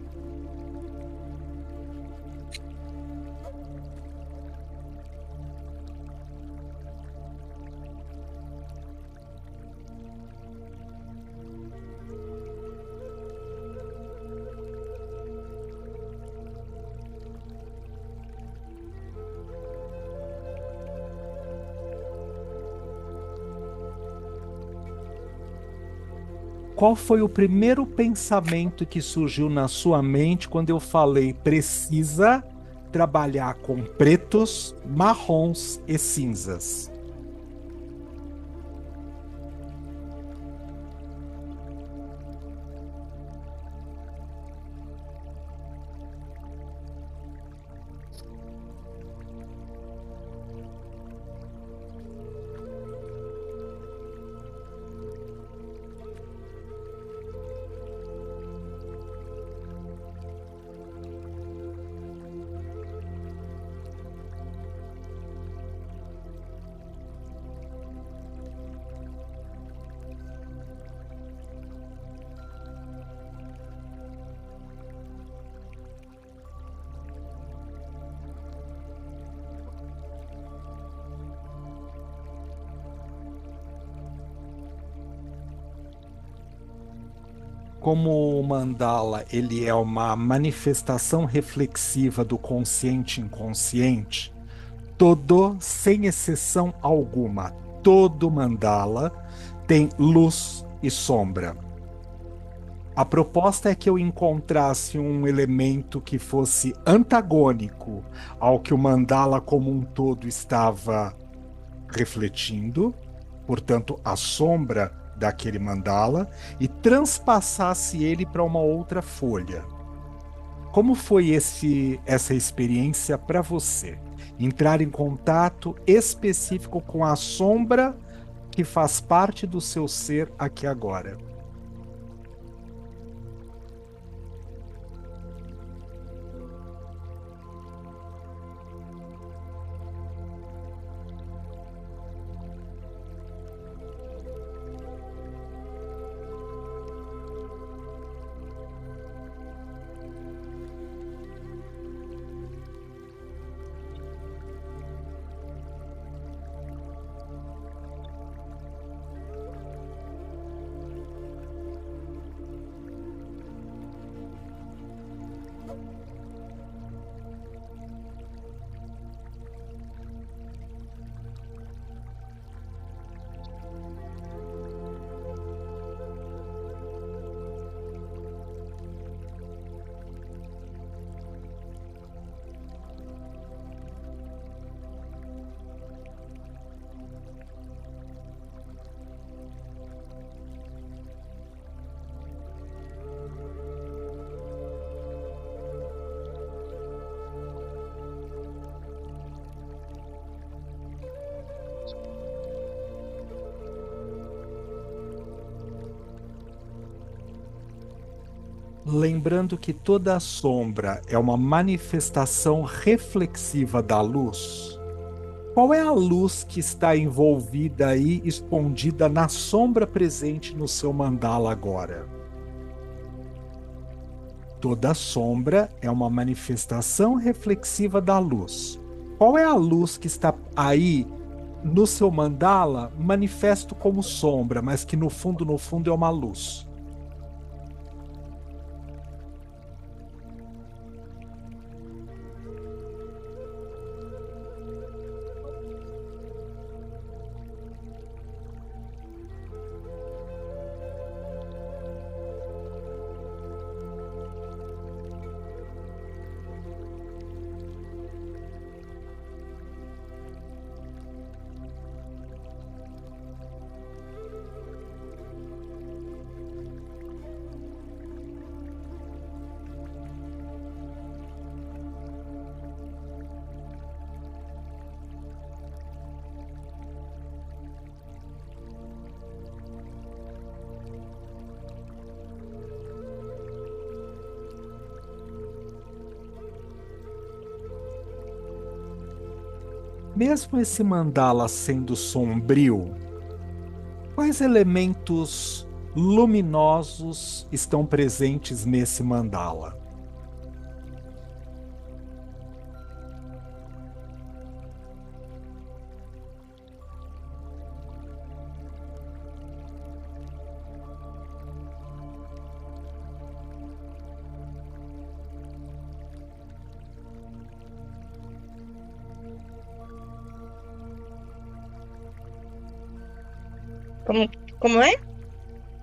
Qual foi o primeiro pensamento que surgiu na sua mente quando eu falei precisa trabalhar com pretos, marrons e cinzas? Como o mandala ele é uma manifestação reflexiva do consciente inconsciente, todo, sem exceção alguma, todo mandala tem luz e sombra. A proposta é que eu encontrasse um elemento que fosse antagônico ao que o mandala como um todo estava refletindo, portanto, a sombra daquele mandala, e transpassasse ele para uma outra folha. Como foi essa experiência para você? Entrar em contato específico com a sombra que faz parte do seu ser aqui agora. Lembrando que toda sombra é uma manifestação reflexiva da luz. Qual é a luz que está envolvida aí, escondida na sombra presente no seu mandala agora? Toda sombra é uma manifestação reflexiva da luz. Qual é a luz que está aí no seu mandala, manifesto como sombra, mas que no fundo é uma luz? Mesmo esse mandala sendo sombrio, quais elementos luminosos estão presentes nesse mandala? Como é?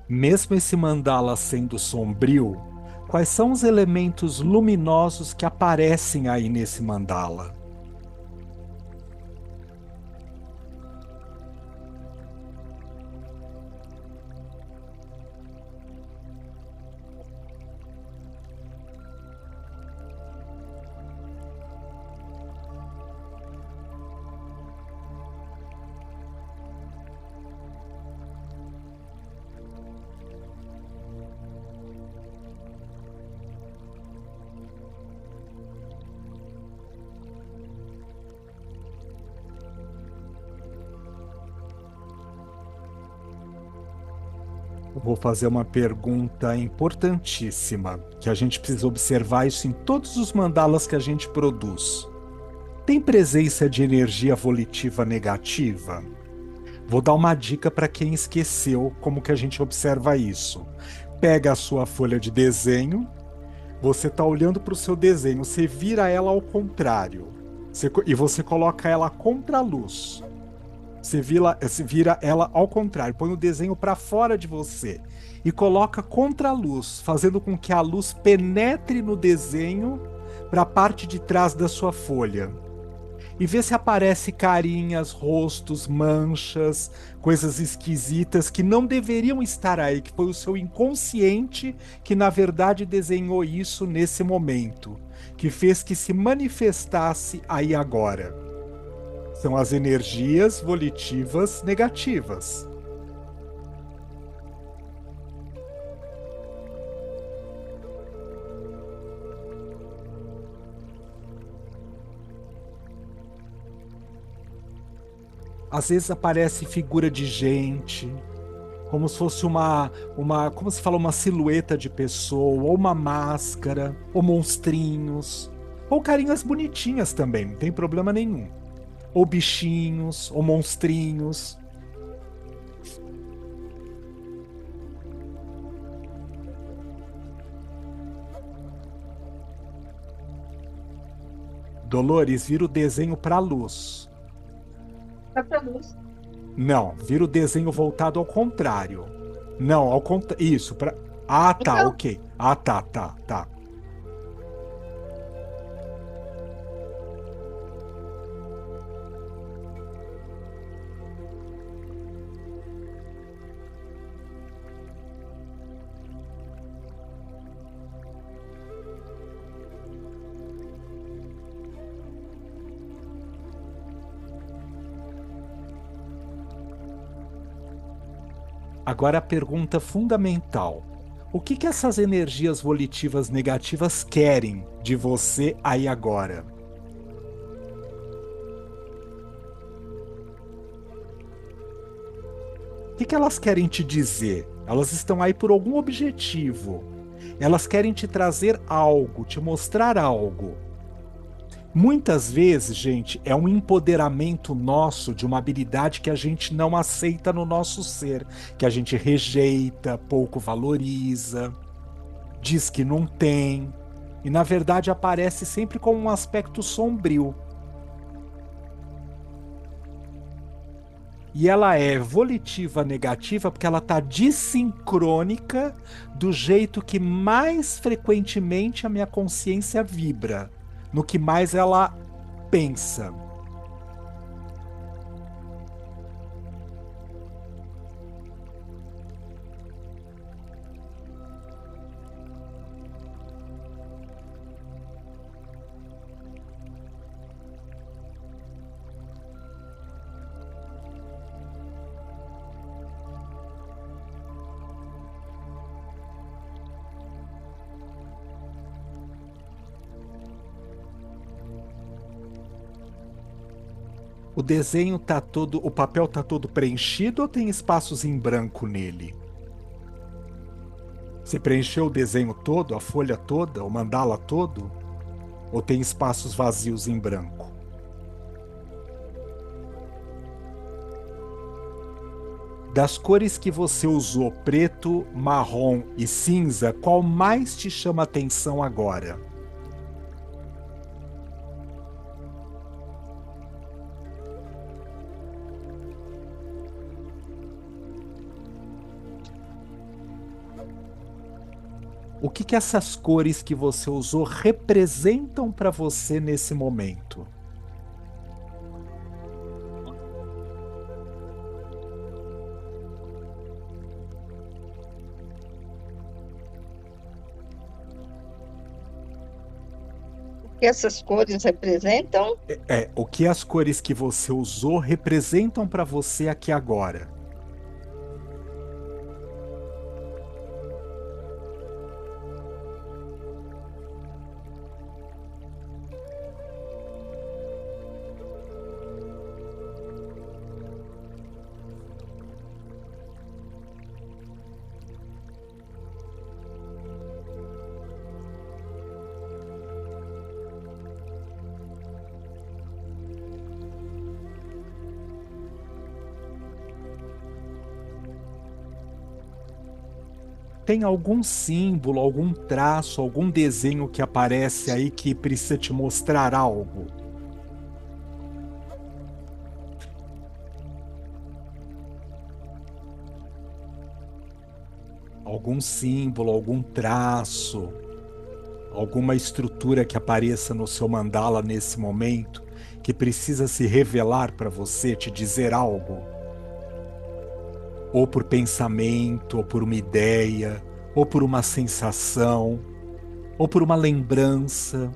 Mesmo esse mandala sendo sombrio, quais são os elementos luminosos que aparecem aí nesse mandala? Vou fazer uma pergunta importantíssima, que a gente precisa observar isso em todos os mandalas que a gente produz. Tem presença de energia volitiva negativa? Vou dar uma dica para quem esqueceu como que a gente observa isso. Pega a sua folha de desenho, você está olhando para o seu desenho, você vira ela ao contrário, e você coloca ela contra a luz. Você vira ela ao contrário, põe o desenho para fora de você e coloca contra a luz, fazendo com que a luz penetre no desenho para a parte de trás da sua folha. E vê se aparece carinhas, rostos, manchas, coisas esquisitas que não deveriam estar aí, que foi o seu inconsciente que na verdade desenhou isso nesse momento, que fez que se manifestasse aí agora. São as energias volitivas negativas. Às vezes aparece figura de gente, como se fosse como se fala, uma silhueta de pessoa, ou uma máscara, ou monstrinhos, ou carinhas bonitinhas também, não tem problema nenhum. Ou bichinhos, ou monstrinhos. Dolores, vira o desenho para a luz. Tá pra luz. Não, vira o desenho voltado ao contrário. Não, ao contrário. Isso, para. Ah, tá, Então, ok. Ah, tá. Agora a pergunta fundamental. O que que essas energias volitivas negativas querem de você aí agora? O que que elas querem te dizer? Elas estão aí por algum objetivo. Elas querem te trazer algo, te mostrar algo. Muitas vezes, gente, é um empoderamento nosso de uma habilidade que a gente não aceita no nosso ser, que a gente rejeita, pouco valoriza, diz que não tem, e na verdade aparece sempre como um aspecto sombrio. E ela é volitiva negativa porque ela está dissincrônica do jeito que mais frequentemente a minha consciência vibra, no que mais ela pensa. O desenho tá todo, o papel tá todo preenchido ou tem espaços em branco nele? Você preencheu o desenho todo, a folha toda, o mandala todo? Ou tem espaços vazios em branco? Das cores que você usou, preto, marrom e cinza, qual mais te chama atenção agora? O que que essas cores que você usou representam para você nesse momento? o que essas cores representam? O que as cores que você usou representam para você aqui agora? Tem algum símbolo, algum traço, algum desenho que aparece aí que precisa te mostrar algo? algum símbolo, algum traço, alguma estrutura que apareça no seu mandala nesse momento, que precisa se revelar para você, te dizer algo? Ou por pensamento, ou por uma ideia, ou por uma sensação, ou por uma lembrança.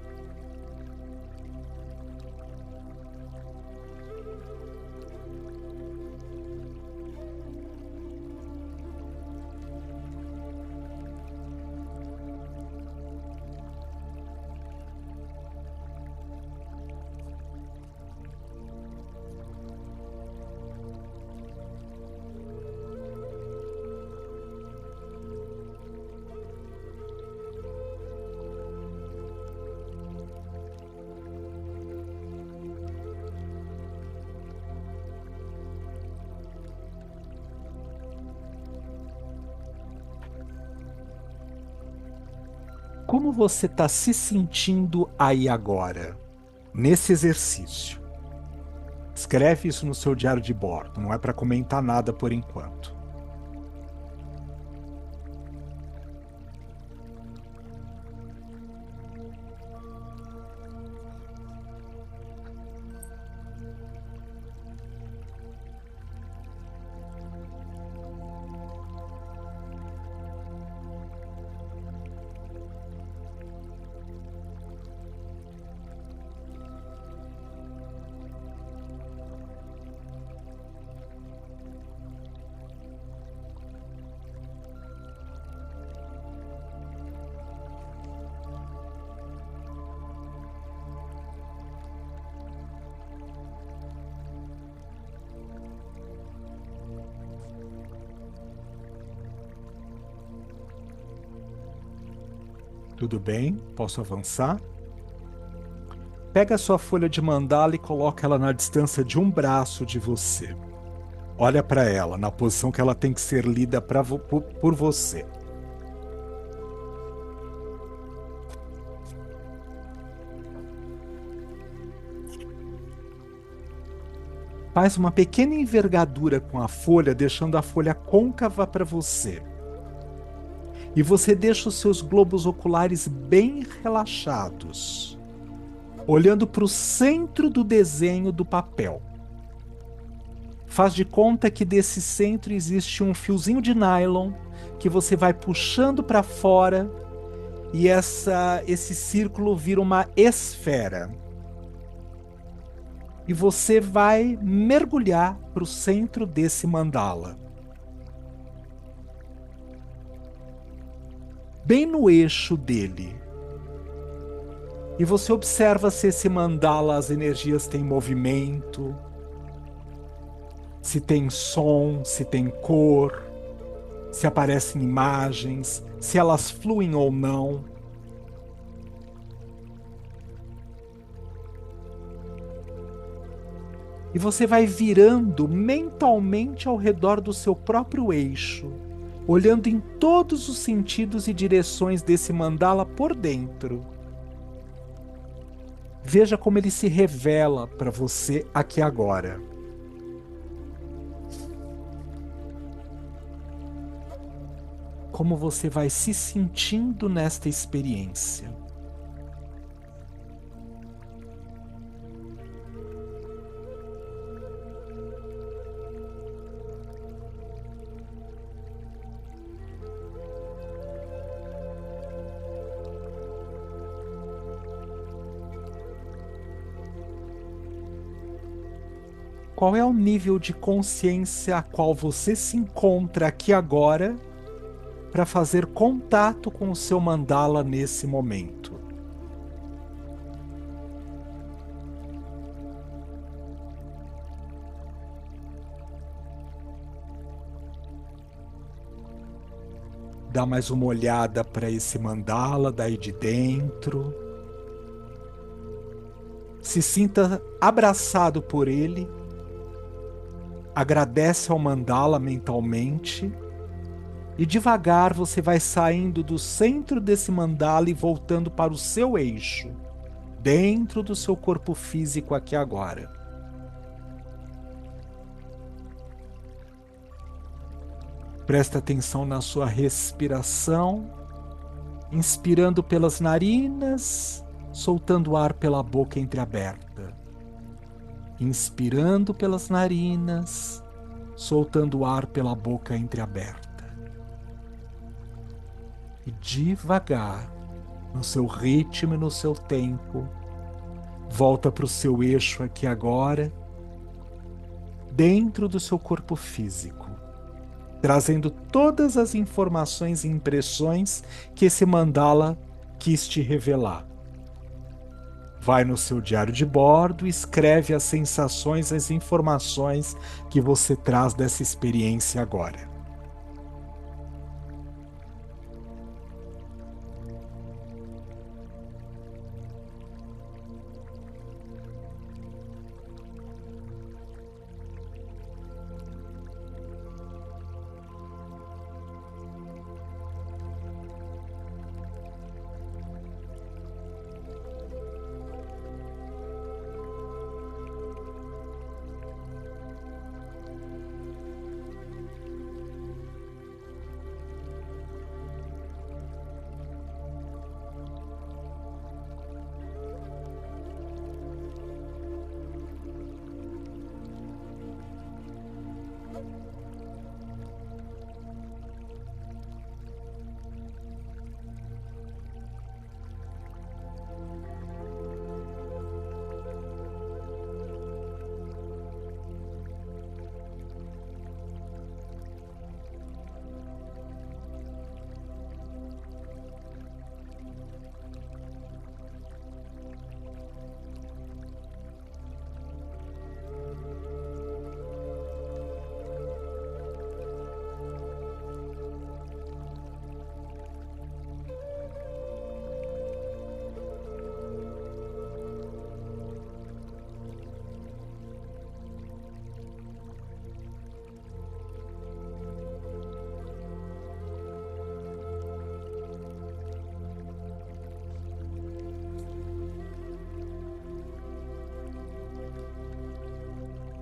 Como você está se sentindo aí agora, nesse exercício? Escreve isso no seu diário de bordo, não é para comentar nada por enquanto. Tudo bem? Posso avançar? Pega a sua folha de mandala e coloca ela na distância de um braço de você. Olha para ela, na posição que ela tem que ser lida por você. Faz uma pequena envergadura com a folha, deixando a folha côncava para você. E você deixa os seus globos oculares bem relaxados, olhando para o centro do desenho do papel. Faz de conta que desse centro existe um fiozinho de nylon que você vai puxando para fora e esse círculo vira uma esfera. E você vai mergulhar para o centro desse mandala. Bem no eixo dele. E você observa se esse mandala, as energias têm movimento, se tem som, se tem cor, se aparecem imagens, se elas fluem ou não. E você vai virando mentalmente ao redor do seu próprio eixo, olhando em todos os sentidos e direções desse mandala por dentro. Veja como ele se revela para você aqui agora. Como você vai se sentindo nesta experiência. Qual é o nível de consciência a qual você se encontra aqui agora para fazer contato com o seu mandala nesse momento? Dá mais uma olhada para esse mandala daí de dentro. Se sinta abraçado por ele. Agradece ao mandala mentalmente e devagar você vai saindo do centro desse mandala e voltando para o seu eixo, dentro do seu corpo físico aqui agora. Presta atenção na sua respiração, inspirando pelas narinas, soltando o ar pela boca entreaberta. Inspirando pelas narinas, soltando o ar pela boca entreaberta. E devagar, no seu ritmo e no seu tempo, volta para o seu eixo aqui agora, dentro do seu corpo físico, trazendo todas as informações e impressões que esse mandala quis te revelar. Vai no seu diário de bordo e escreve as sensações, as informações que você traz dessa experiência agora.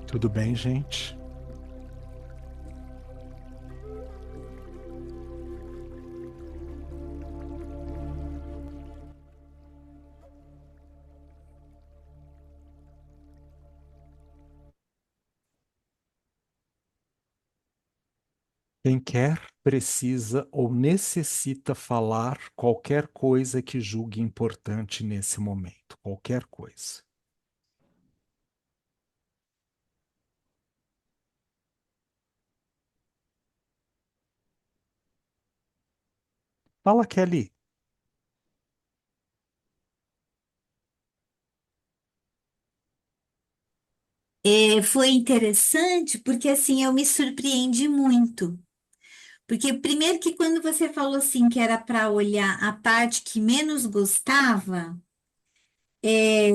Tudo bem, gente? Quem quer, precisa ou necessita falar qualquer coisa que julgue importante nesse momento, qualquer coisa. Fala, Kelly. Foi interessante porque assim eu me surpreendi muito. Porque primeiro que quando você falou assim que era para olhar a parte que menos gostava, é,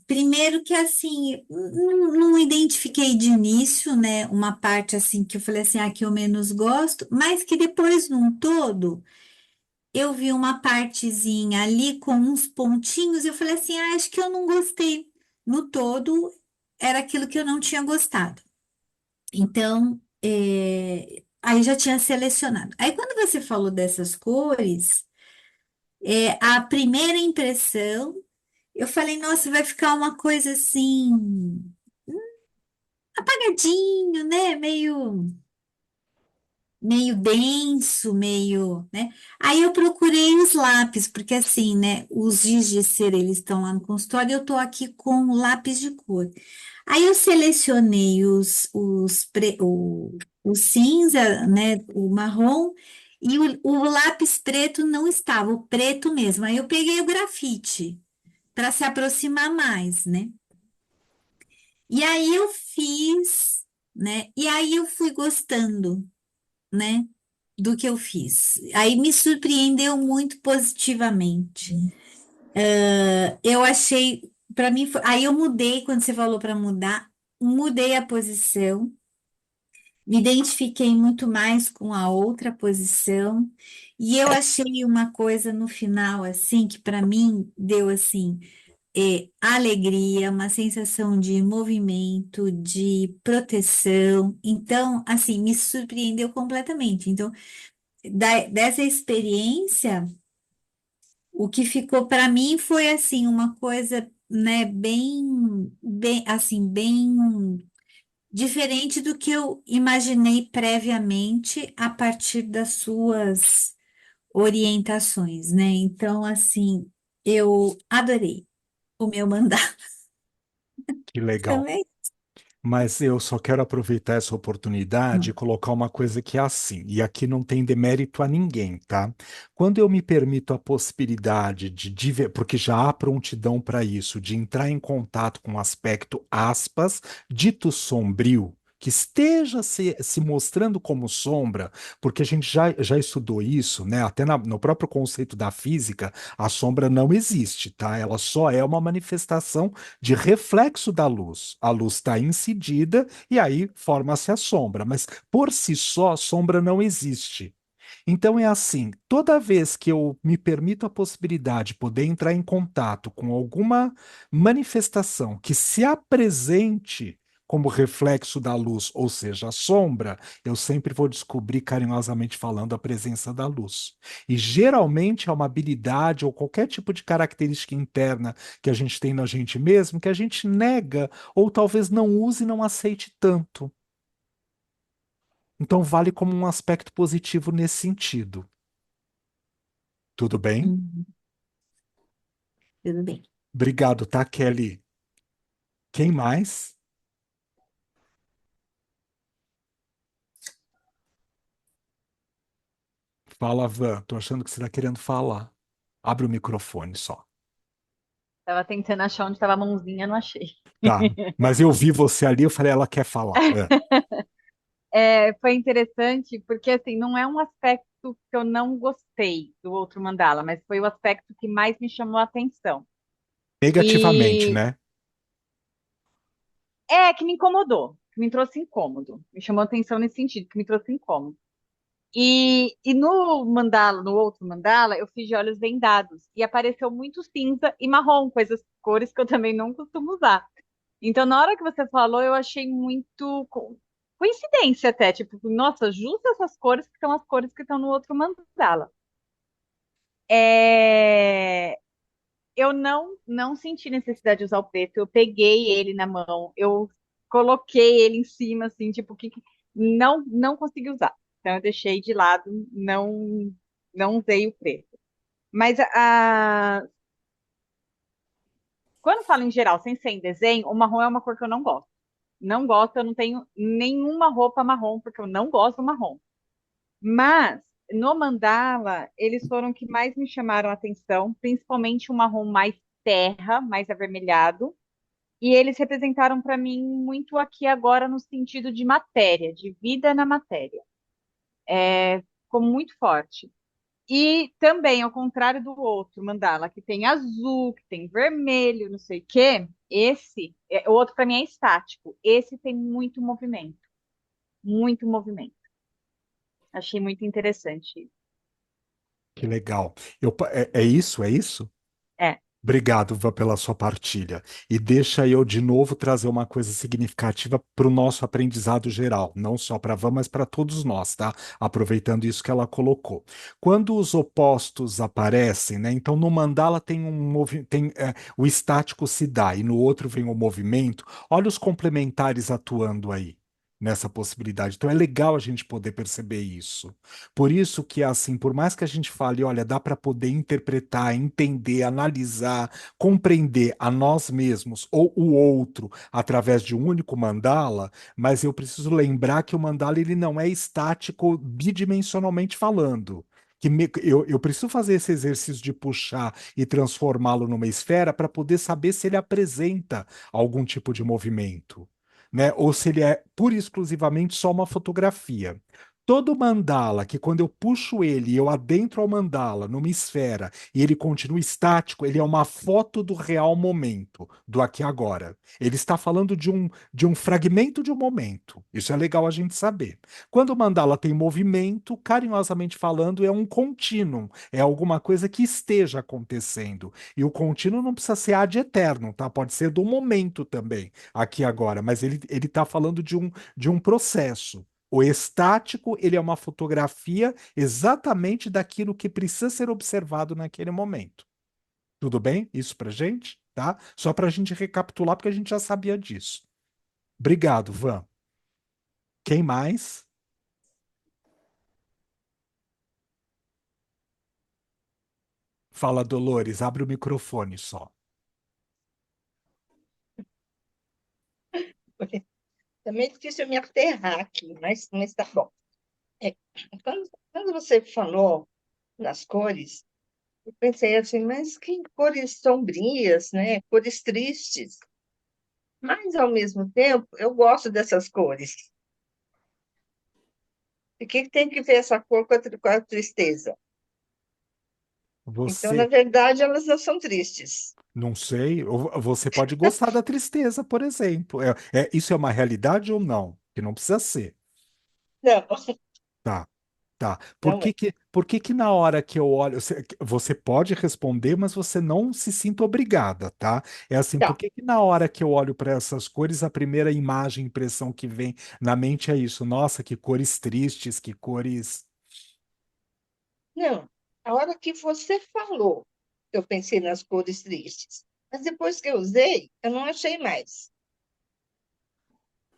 primeiro que assim não identifiquei de início, né, uma parte assim que eu falei assim, que eu menos gosto, mas que depois num todo eu vi uma partezinha ali com uns pontinhos e eu falei assim, acho que eu não gostei. No todo era aquilo que eu não tinha gostado. Então, aí já tinha selecionado. Aí quando você falou dessas cores, a primeira impressão, eu falei, nossa, vai ficar uma coisa assim, apagadinho, né? Meio denso, meio, né? Aí eu procurei os lápis, porque assim, né? Os giz de cera, eles estão lá no consultório, e eu tô aqui com lápis de cor. Aí eu selecionei o cinza, né? O marrom, e o lápis preto não estava, o preto mesmo. Aí eu peguei o grafite para se aproximar mais, né? E aí eu fiz, né? E aí eu fui gostando, né? Do que eu fiz. Aí me surpreendeu muito positivamente. Eu achei, para mim, aí eu mudei, quando você falou para mudar, mudei a posição, me identifiquei muito mais com a outra posição, e eu achei uma coisa no final, assim, que para mim deu assim. alegria, uma sensação de movimento, de proteção. Então, assim, me surpreendeu completamente. Então, dessa experiência, o que ficou para mim foi assim uma coisa, né, bem, assim, bem diferente do que eu imaginei previamente a partir das suas orientações, né? Então, assim, eu adorei o meu mandato Que legal. também. Mas eu só quero aproveitar essa oportunidade e colocar uma coisa que é assim, e aqui não tem demérito a ninguém, tá? Quando eu me permito a possibilidade porque já há prontidão para isso, de entrar em contato com um aspecto, aspas, dito sombrio, que esteja se mostrando como sombra, porque a gente já estudou isso, né? Até no próprio conceito da física, a sombra não existe, tá? Ela só é uma manifestação de reflexo da luz. A luz está incidida e aí forma-se a sombra, mas por si só, a sombra não existe. Então é assim, toda vez que eu me permito a possibilidade de poder entrar em contato com alguma manifestação que se apresente como reflexo da luz, ou seja, a sombra, eu sempre vou descobrir, carinhosamente falando, a presença da luz. E geralmente é uma habilidade ou qualquer tipo de característica interna que a gente tem na gente mesmo que a gente nega ou talvez não use e não aceite tanto. Então vale como um aspecto positivo nesse sentido. Tudo bem? Uhum, tudo bem. Obrigado, tá, Kelly? Quem mais? Fala, Van. Tô achando que você está querendo falar. Abre o microfone só. Tava tentando achar onde estava a mãozinha, não achei. Tá. Mas eu vi você ali, eu falei, ela quer falar. É. Foi interessante porque assim não é um aspecto que eu não gostei do outro mandala, mas foi o aspecto que mais me chamou a atenção. Negativamente, E né? que me incomodou, que me trouxe incômodo, me chamou a atenção nesse sentido, que me trouxe incômodo. E no mandala, no outro mandala, eu fiz de olhos vendados e apareceu muito cinza e marrom, coisas, cores que eu também não costumo usar. Então, na hora que você falou, eu achei muito coincidência até, tipo, nossa, justo essas cores que são as cores que estão no outro mandala. É, Eu não senti necessidade de usar o preto, eu peguei ele na mão, eu coloquei ele em cima, assim, tipo, não consegui usar. Então, eu deixei de lado, não usei o preto. Mas quando falo em geral, sem ser em desenho, o marrom é uma cor que eu não gosto. Não gosto, eu não tenho nenhuma roupa marrom, porque eu não gosto do marrom. Mas no mandala, eles foram que mais me chamaram a atenção, principalmente o marrom mais terra, mais avermelhado. E eles representaram para mim muito aqui agora no sentido de matéria, de vida na matéria. Ficou muito forte. E também, ao contrário do outro mandala, que tem azul, que tem vermelho, não sei o quê, o outro para mim é estático. Esse tem muito movimento, muito movimento. Achei muito interessante. Que legal. É isso? É isso? É, Obrigado, Vã, pela sua partilha. E deixa eu de novo trazer uma coisa significativa para o nosso aprendizado geral, não só para a Vã, mas para todos nós, tá? Aproveitando isso que ela colocou. Quando os opostos aparecem, né? Então no mandala tem o estático se dá e no outro vem o movimento. Olha os complementares atuando aí nessa possibilidade. Então é legal a gente poder perceber isso. Por isso que, assim, por mais que a gente fale, olha, dá para poder interpretar, entender, analisar, compreender a nós mesmos ou o outro através de um único mandala, mas eu preciso lembrar que o mandala ele não é estático bidimensionalmente falando. Eu preciso fazer esse exercício de puxar e transformá-lo numa esfera para poder saber se ele apresenta algum tipo de movimento, né? Ou se ele é pura e exclusivamente só uma fotografia. Todo mandala, que quando eu puxo ele e eu adentro ao mandala numa esfera e ele continua estático, ele é uma foto do real momento, do aqui e agora. Ele está falando de um fragmento de um momento. Isso é legal a gente saber. Quando o mandala tem movimento, carinhosamente falando, é um contínuo, é alguma coisa que esteja acontecendo. E o contínuo não precisa ser ad eterno, tá? Pode ser do momento também, aqui e agora, mas ele está falando de um processo. O estático, ele é uma fotografia exatamente daquilo que precisa ser observado naquele momento. Tudo bem? Isso pra gente, tá? Só pra gente recapitular, porque a gente já sabia disso. Obrigado, Van. Quem mais? Fala, Dolores, abre o microfone só. Também é difícil eu me aterrar aqui, mas tá bom. É, quando você falou nas cores, eu pensei assim, mas que cores sombrias, né? Cores tristes. Mas, ao mesmo tempo, eu gosto dessas cores. E o que que tem que ver essa cor com a tristeza? Então, na Você, verdade, elas não são tristes. não sei, você pode gostar da tristeza, por exemplo. Isso é uma realidade ou não? Que não precisa ser. Não, Tá. Tá. Por não é. que que na hora que eu olho, você pode responder, mas você não se sinta obrigada, tá? É assim, por Tá. que que na hora que eu olho para essas cores, a primeira imagem, impressão que vem na mente é isso? Nossa, que cores tristes, que cores. Não. A hora que você falou, eu pensei nas cores tristes. Mas depois que eu usei, eu não achei mais,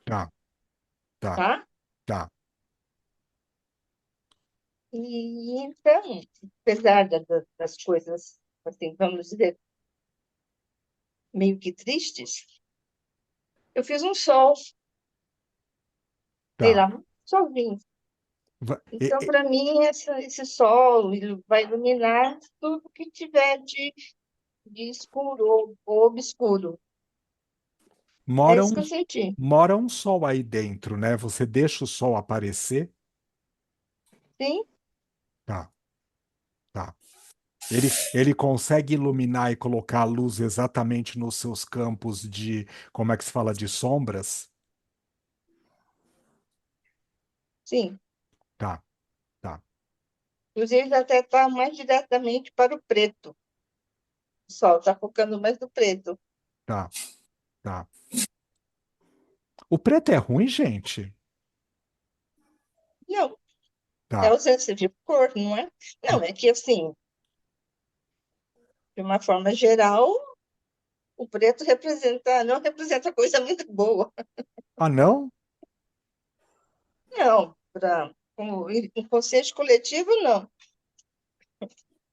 Tá, tá, tá? tá. E então, apesar das coisas, assim, vamos dizer, meio que tristes, eu fiz um sol, sei Tá. lá, um solzinho. Va- e- Então, e- para mim, esse sol ele vai iluminar tudo que tiver de escuro ou obscuro. É Mora isso um, que eu senti. mora um sol aí dentro, né? Você deixa o sol aparecer? Sim, Tá, tá. Ele consegue iluminar e colocar a luz exatamente nos seus campos de, como é que se fala, de sombras? sim. Tá, tá, Inclusive, até está mais diretamente para o preto. O sol está focando mais no preto. tá, tá. O preto é ruim, gente? Não, é Tá. ausência de cor, não é? Não, é que assim, de uma forma geral, o preto não representa coisa muito boa. Ah, não? Não, para o inconsciente coletivo, não.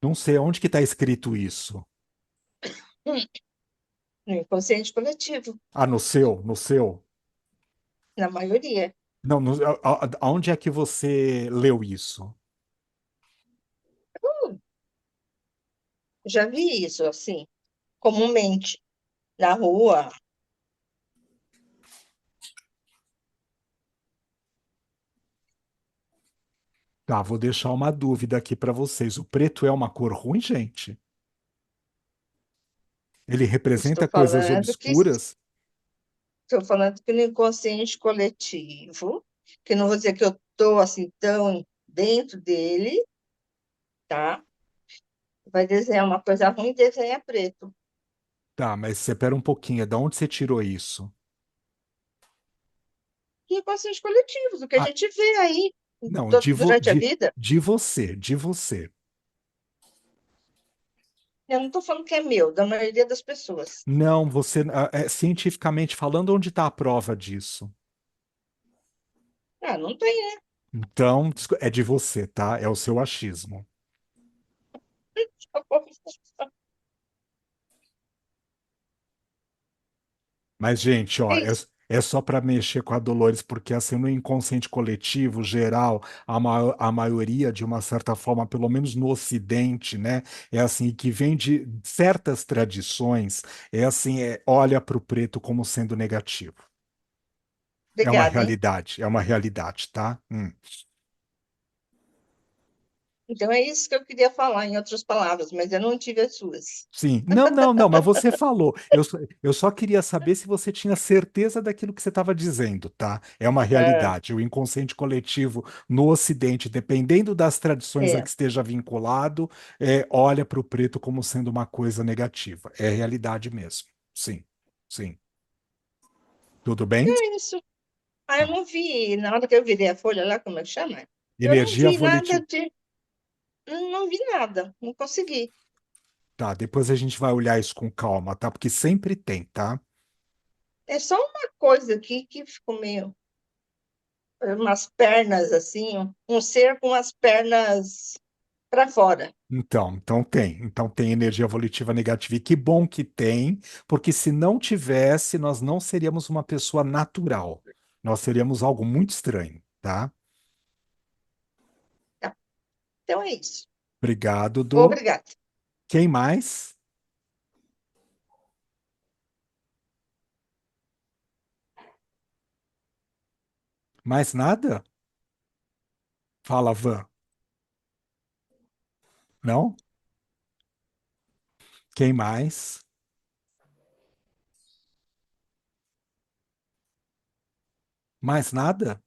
Não sei onde que está escrito isso. No inconsciente coletivo, Ah, no seu? na maioria. Não, aonde é que você leu isso? Já vi isso, assim, comumente, na rua. Tá, vou deixar uma dúvida aqui para vocês. O preto é uma cor ruim, gente? Ele Estou representa coisas falando que obscuras? estou falando que no inconsciente coletivo, que não vou dizer que eu estou assim tão dentro dele, tá? Vai desenhar uma coisa ruim, desenha preto. Tá, mas você pera um pouquinho. De onde você tirou isso? E inconsciente coletivo, do que a Ah, gente vê aí não, de, vo- durante a de, vida. de você, de você. Eu não estou falando que é meu, da maioria das pessoas. Não, cientificamente falando, onde está a prova disso? Ah, não tem, né? Então, é de você, tá? É o seu achismo. Mas, gente, ó, É é, isso. é só para mexer com a Dolores, porque assim, no inconsciente coletivo, geral, a maioria, de uma certa forma, pelo menos no Ocidente, né, é assim, que vem de certas tradições, é assim, olha para o preto como sendo negativo. Obrigada, hein? É uma realidade, tá? Então é isso que eu queria falar, em outras palavras, mas eu não tive as suas. Sim. Não, não, não, mas você falou. Eu só queria saber se você tinha certeza daquilo que você estava dizendo, tá? É uma Ah, realidade. O inconsciente coletivo no Ocidente, dependendo das tradições a é. que esteja vinculado, olha para o preto como sendo uma coisa negativa. É realidade mesmo. Sim, sim. Tudo bem? É isso. Ah, eu Tá. não vi, na hora que eu virei a folha lá, como é que chama? Eu não Energia vi nada volitiva. de. Não vi nada, não consegui. Tá, depois a gente vai olhar isso com calma, tá? Porque sempre tem, tá? É só uma coisa aqui que ficou meio. Umas pernas assim, um ser com as pernas para fora. Então tem. Então tem energia volitiva negativa. E que bom que tem, porque se não tivesse, nós não seríamos uma pessoa natural. Nós seríamos algo muito estranho, tá? Tá? Então é isso. Obrigado, Dô. Obrigada. Quem mais? Mais nada? Fala, Van. Não? Quem mais? Mais nada?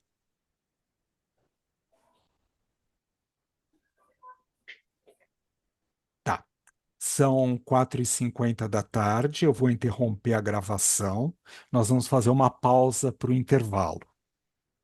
Tá. São 4h50 da tarde. Eu vou interromper a gravação. Nós vamos fazer uma pausa para o intervalo.